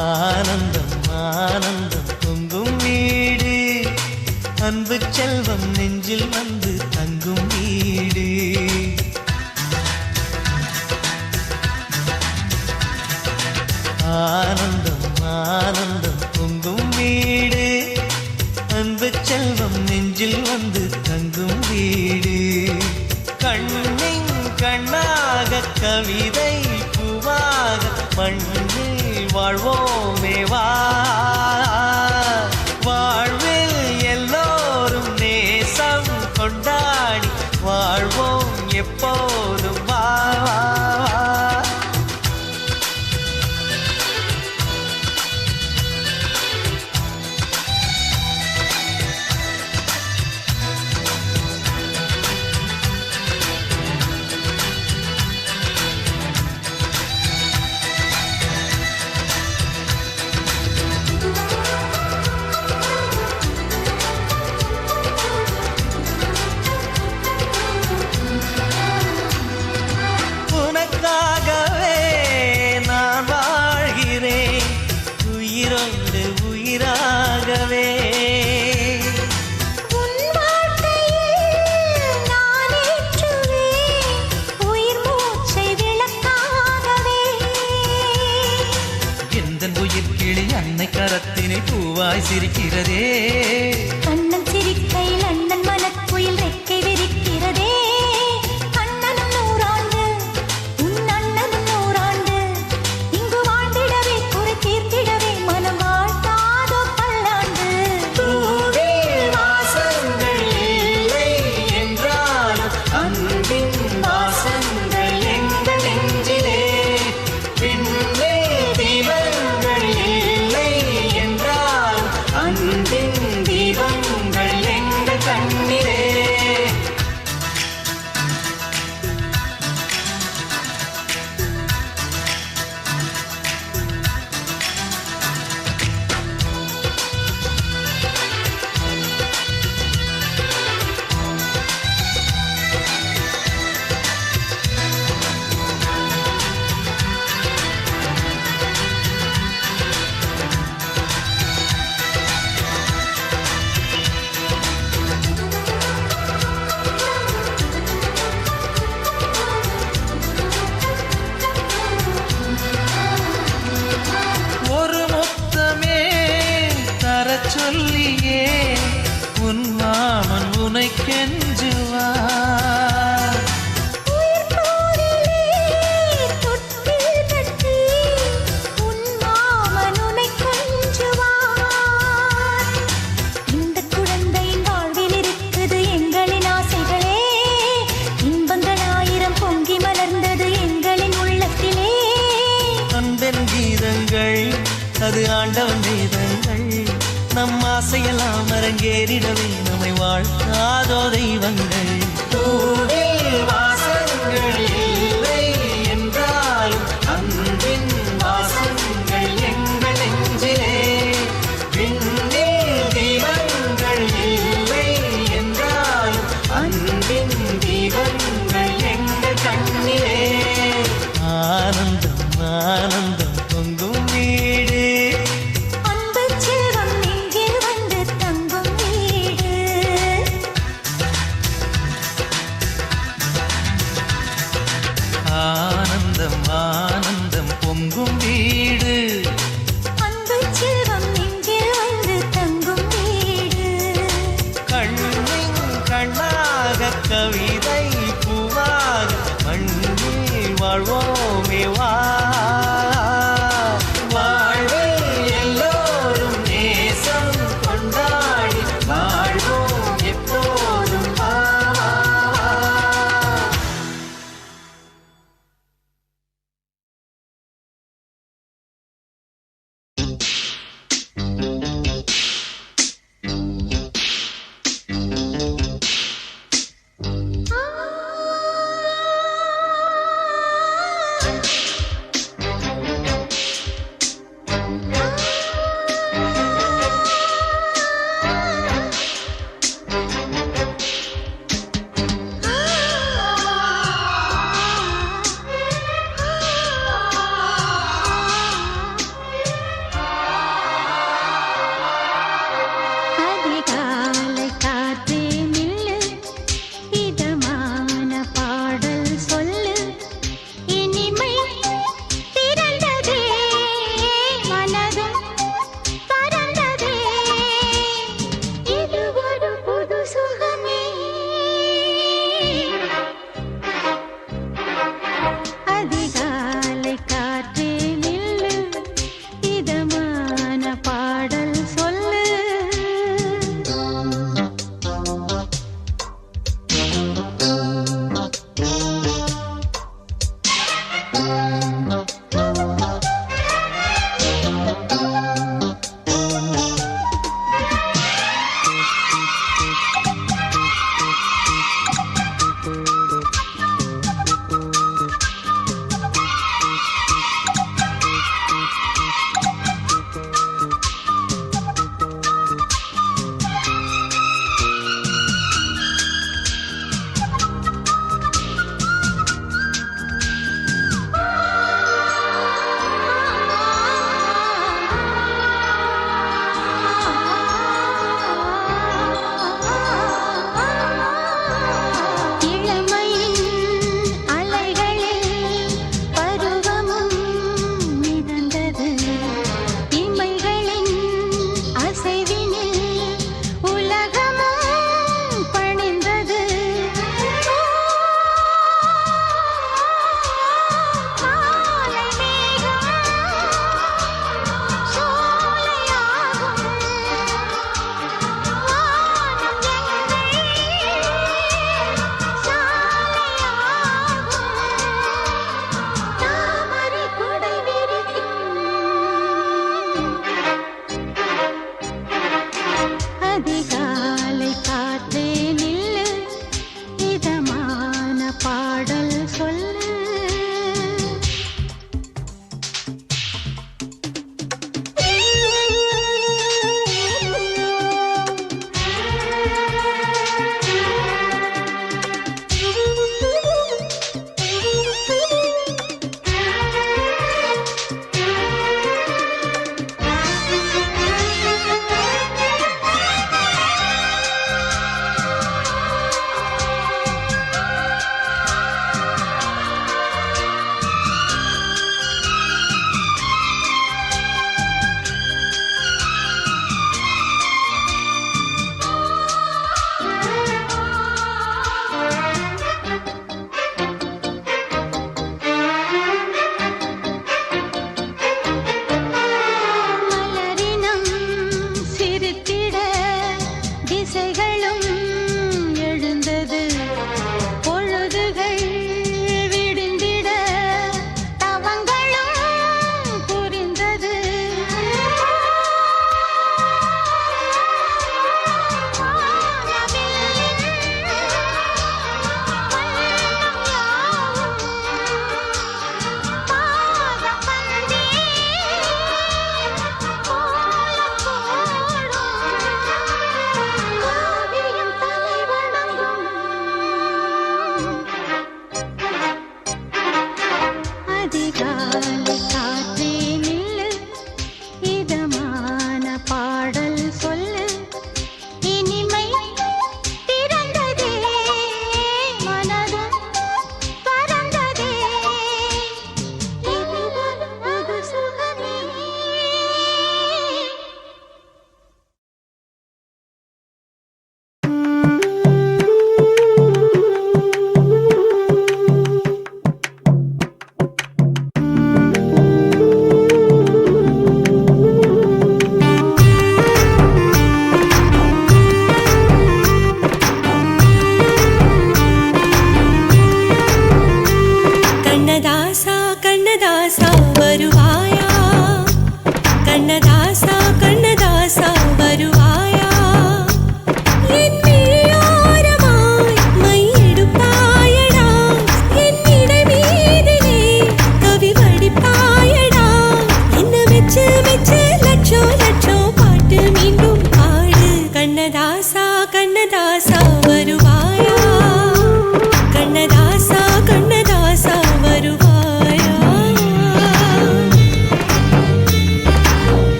ஆனந்தம் ஆனந்தம் பொங்கும் வீடு அன்பு செல்வம் நெஞ்சில் வந்து தங்கும் வீடு ஆனந்தம் ஆனந்தம் பொங்கும் வீடு அன்பு செல்வம் நெஞ்சில் வந்து தங்கும் வீடு கண்ணின் கண்ணாக கவிதை பூவாக மண்ணில் வாழ்வோமே வா வாழ்வில் எல்லோரும் நேசம் கொண்டாடி வாழ்வோம் எப்போதும் வா லேசாய் சிரிக்கிறதே கண்ணன் சிரிக்கையில் அண்ணன் மனக்குயில் ரெக்கை விரிக்கிறதே அண்ணனும் நூறாண்டு உன் அண்ணனும் நூறாண்டு இங்கு வாழ்ந்திடவே குறை தீர்த்திடவே மனம் வாழ்த்தாதோ பல்லாண்டு பூவில் வாசங்கள் இல்லை என்றாலும் அன்பின் வாசங்கள் எங்கள் நெஞ்சிலே விண்ணே தீபங்கள் இல்லை என்றாலும் அன்பின் தீபங்கள் எங்கள் கண்ணிலே ஒரு முத்தமே தர சொல்லியே உன் மாமன் உனை கெஞ்சுவார் உயிர் போரிலே தொட்டில் கட்டி உன் மாமன் உன்னை கொஞ்சுவார் இந்த குழந்தையின் வாழ்வில் இருக்குது எங்களின் ஆசைகளே இன்பங்கள் ஆயிரம் பொங்கி மலர்ந்தது எங்களின் உள்ளத்திலே அன்பென் கீதங்கள் அது ஆண்டவன் வேதங்கள் நம் ஆசையெல்லாம் அரங்கேறிடவே நம்மை வாழ்த்தாதோ தெய்வங்கள் பூவில் வாசங்கள் இல்லை என்றாலும் அன்பின் வாசங்கள் எங்கள் நெஞ்சிலே விண்ணில் தீபங்கள் இல்லை என்றாலும் அன்பின் தீபங்கள் எங்கள் கண்ணிலே ஆனந்தம் ஆனந்தம் பொங்கும் வீடு அன்பு செல்வம் நெஞ்சில் வந்து தங்கும் வீடு ஆனந்தம் ஆனந்தம் பொங்கும் வீடு அன்பு செல்வம் நெஞ்சில் வந்து தங்கும் வீடு கண்ணின் கண்ணாக கவிதை பூவாக மண்ணில் வாழ்வோமே வா வாழ்வில் எல்லோரும் நேசம் கொண்டாடி வாழ்வோம் எப்போதும் வா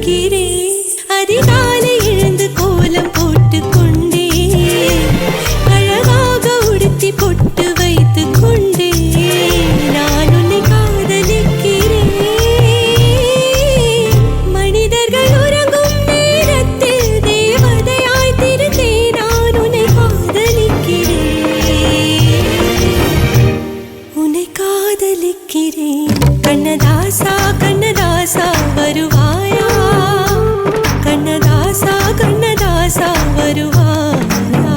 காதலிக்கிறேன் அதிகாலை எழுந்து கோலம் போட்டு கொண்டே அழகாக உடுத்தி பொட்டு வைத்து கொண்டே நான் உன்னை காதலிக்கிறேன் மனிதர்கள் உறங்கும் நேரத்தில் தேவதையாய் திருந்தே நான் உன்னை காதலிக்கிறேன் உன்னை காதலிக்கிறேன் கண்ணதாசா கண்ணதாசா வருவாயா கண்ணதாசா கண்ணதாசா வருவாயா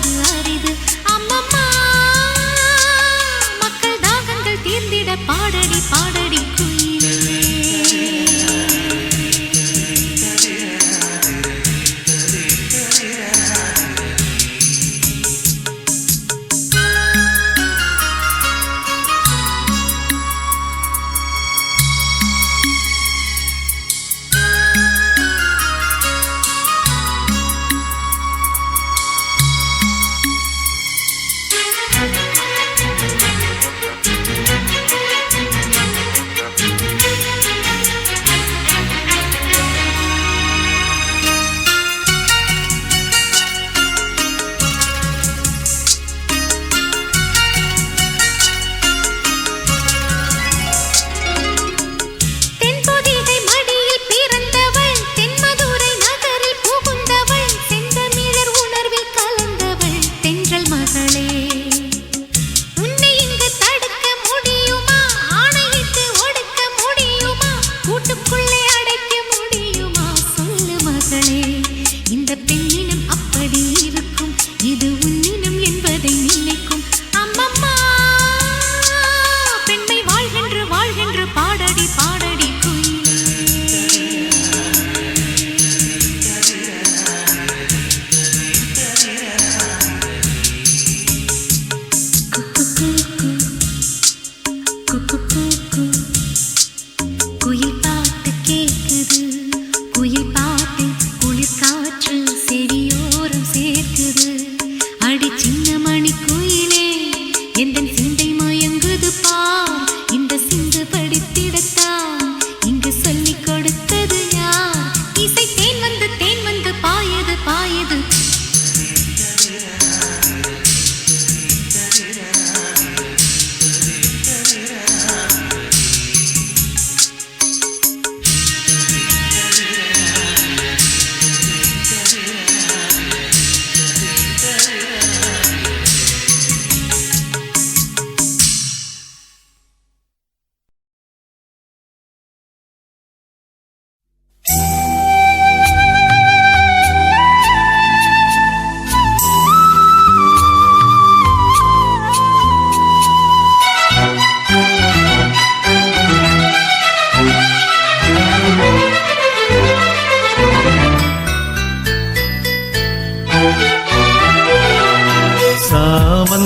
பார்ப்பது அரிது அம்மம்மா மக்கள் தாகங்கள் தீர்ந்திட பாடடி பாடடி குயிலே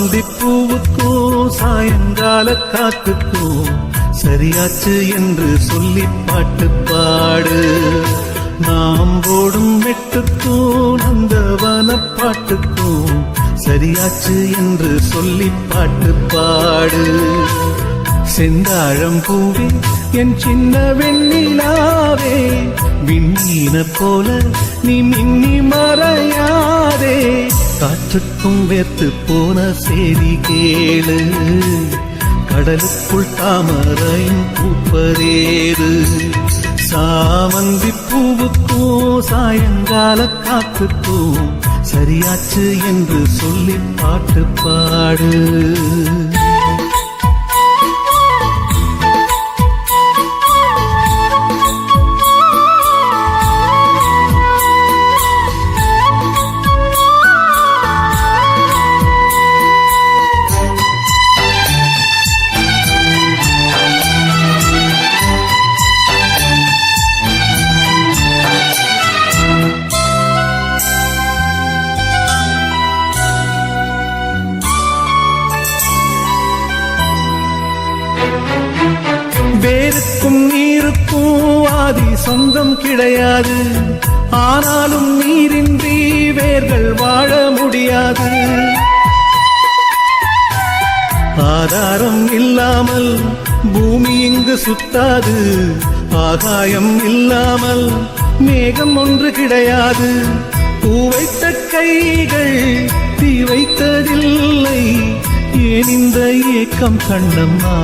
சாமந்திப்பூவுக்கும் சாயங்கால காத்துக்கும் சரியாச்சு என்று சொல்லி பாட்டு பாடு நாம் போடும் மெட்டுக்கும் நந்தவன பாட்டுக்கும் சரியாச்சு என்று சொல்லி பாட்டு பாடு செந்தாழம் பூவே என் சின்ன வெண்ணிலாவே விண்ணீன போல நீ மின்னி மறையாதே காற்றுக்கும் வேர்த்து போன செய்தி கேளு கடலுக்குள் தாமரையும் பூப்பதேது சாமந்தி பூவுக்கும் சாயங்கால காத்துக்கும் சரியாச்சு என்று சொல்லி பாட்டு பாடு வேருக்கும் நீருக்கும் ஆதி சொந்தம் கிடையாது ஆனாலும் நீரின்றி வேர்கள் வாழ முடியாது ஆதாரம் இல்லாமல் பூமி இங்கு சுத்தாது ஆகாயம் இல்லாமல் மேகம் ஒன்று கிடையாது பூ வைத்த கைகள் தீ வைத்ததில்லை ஏன் இந்த ஏக்கம் கண்ணம்மா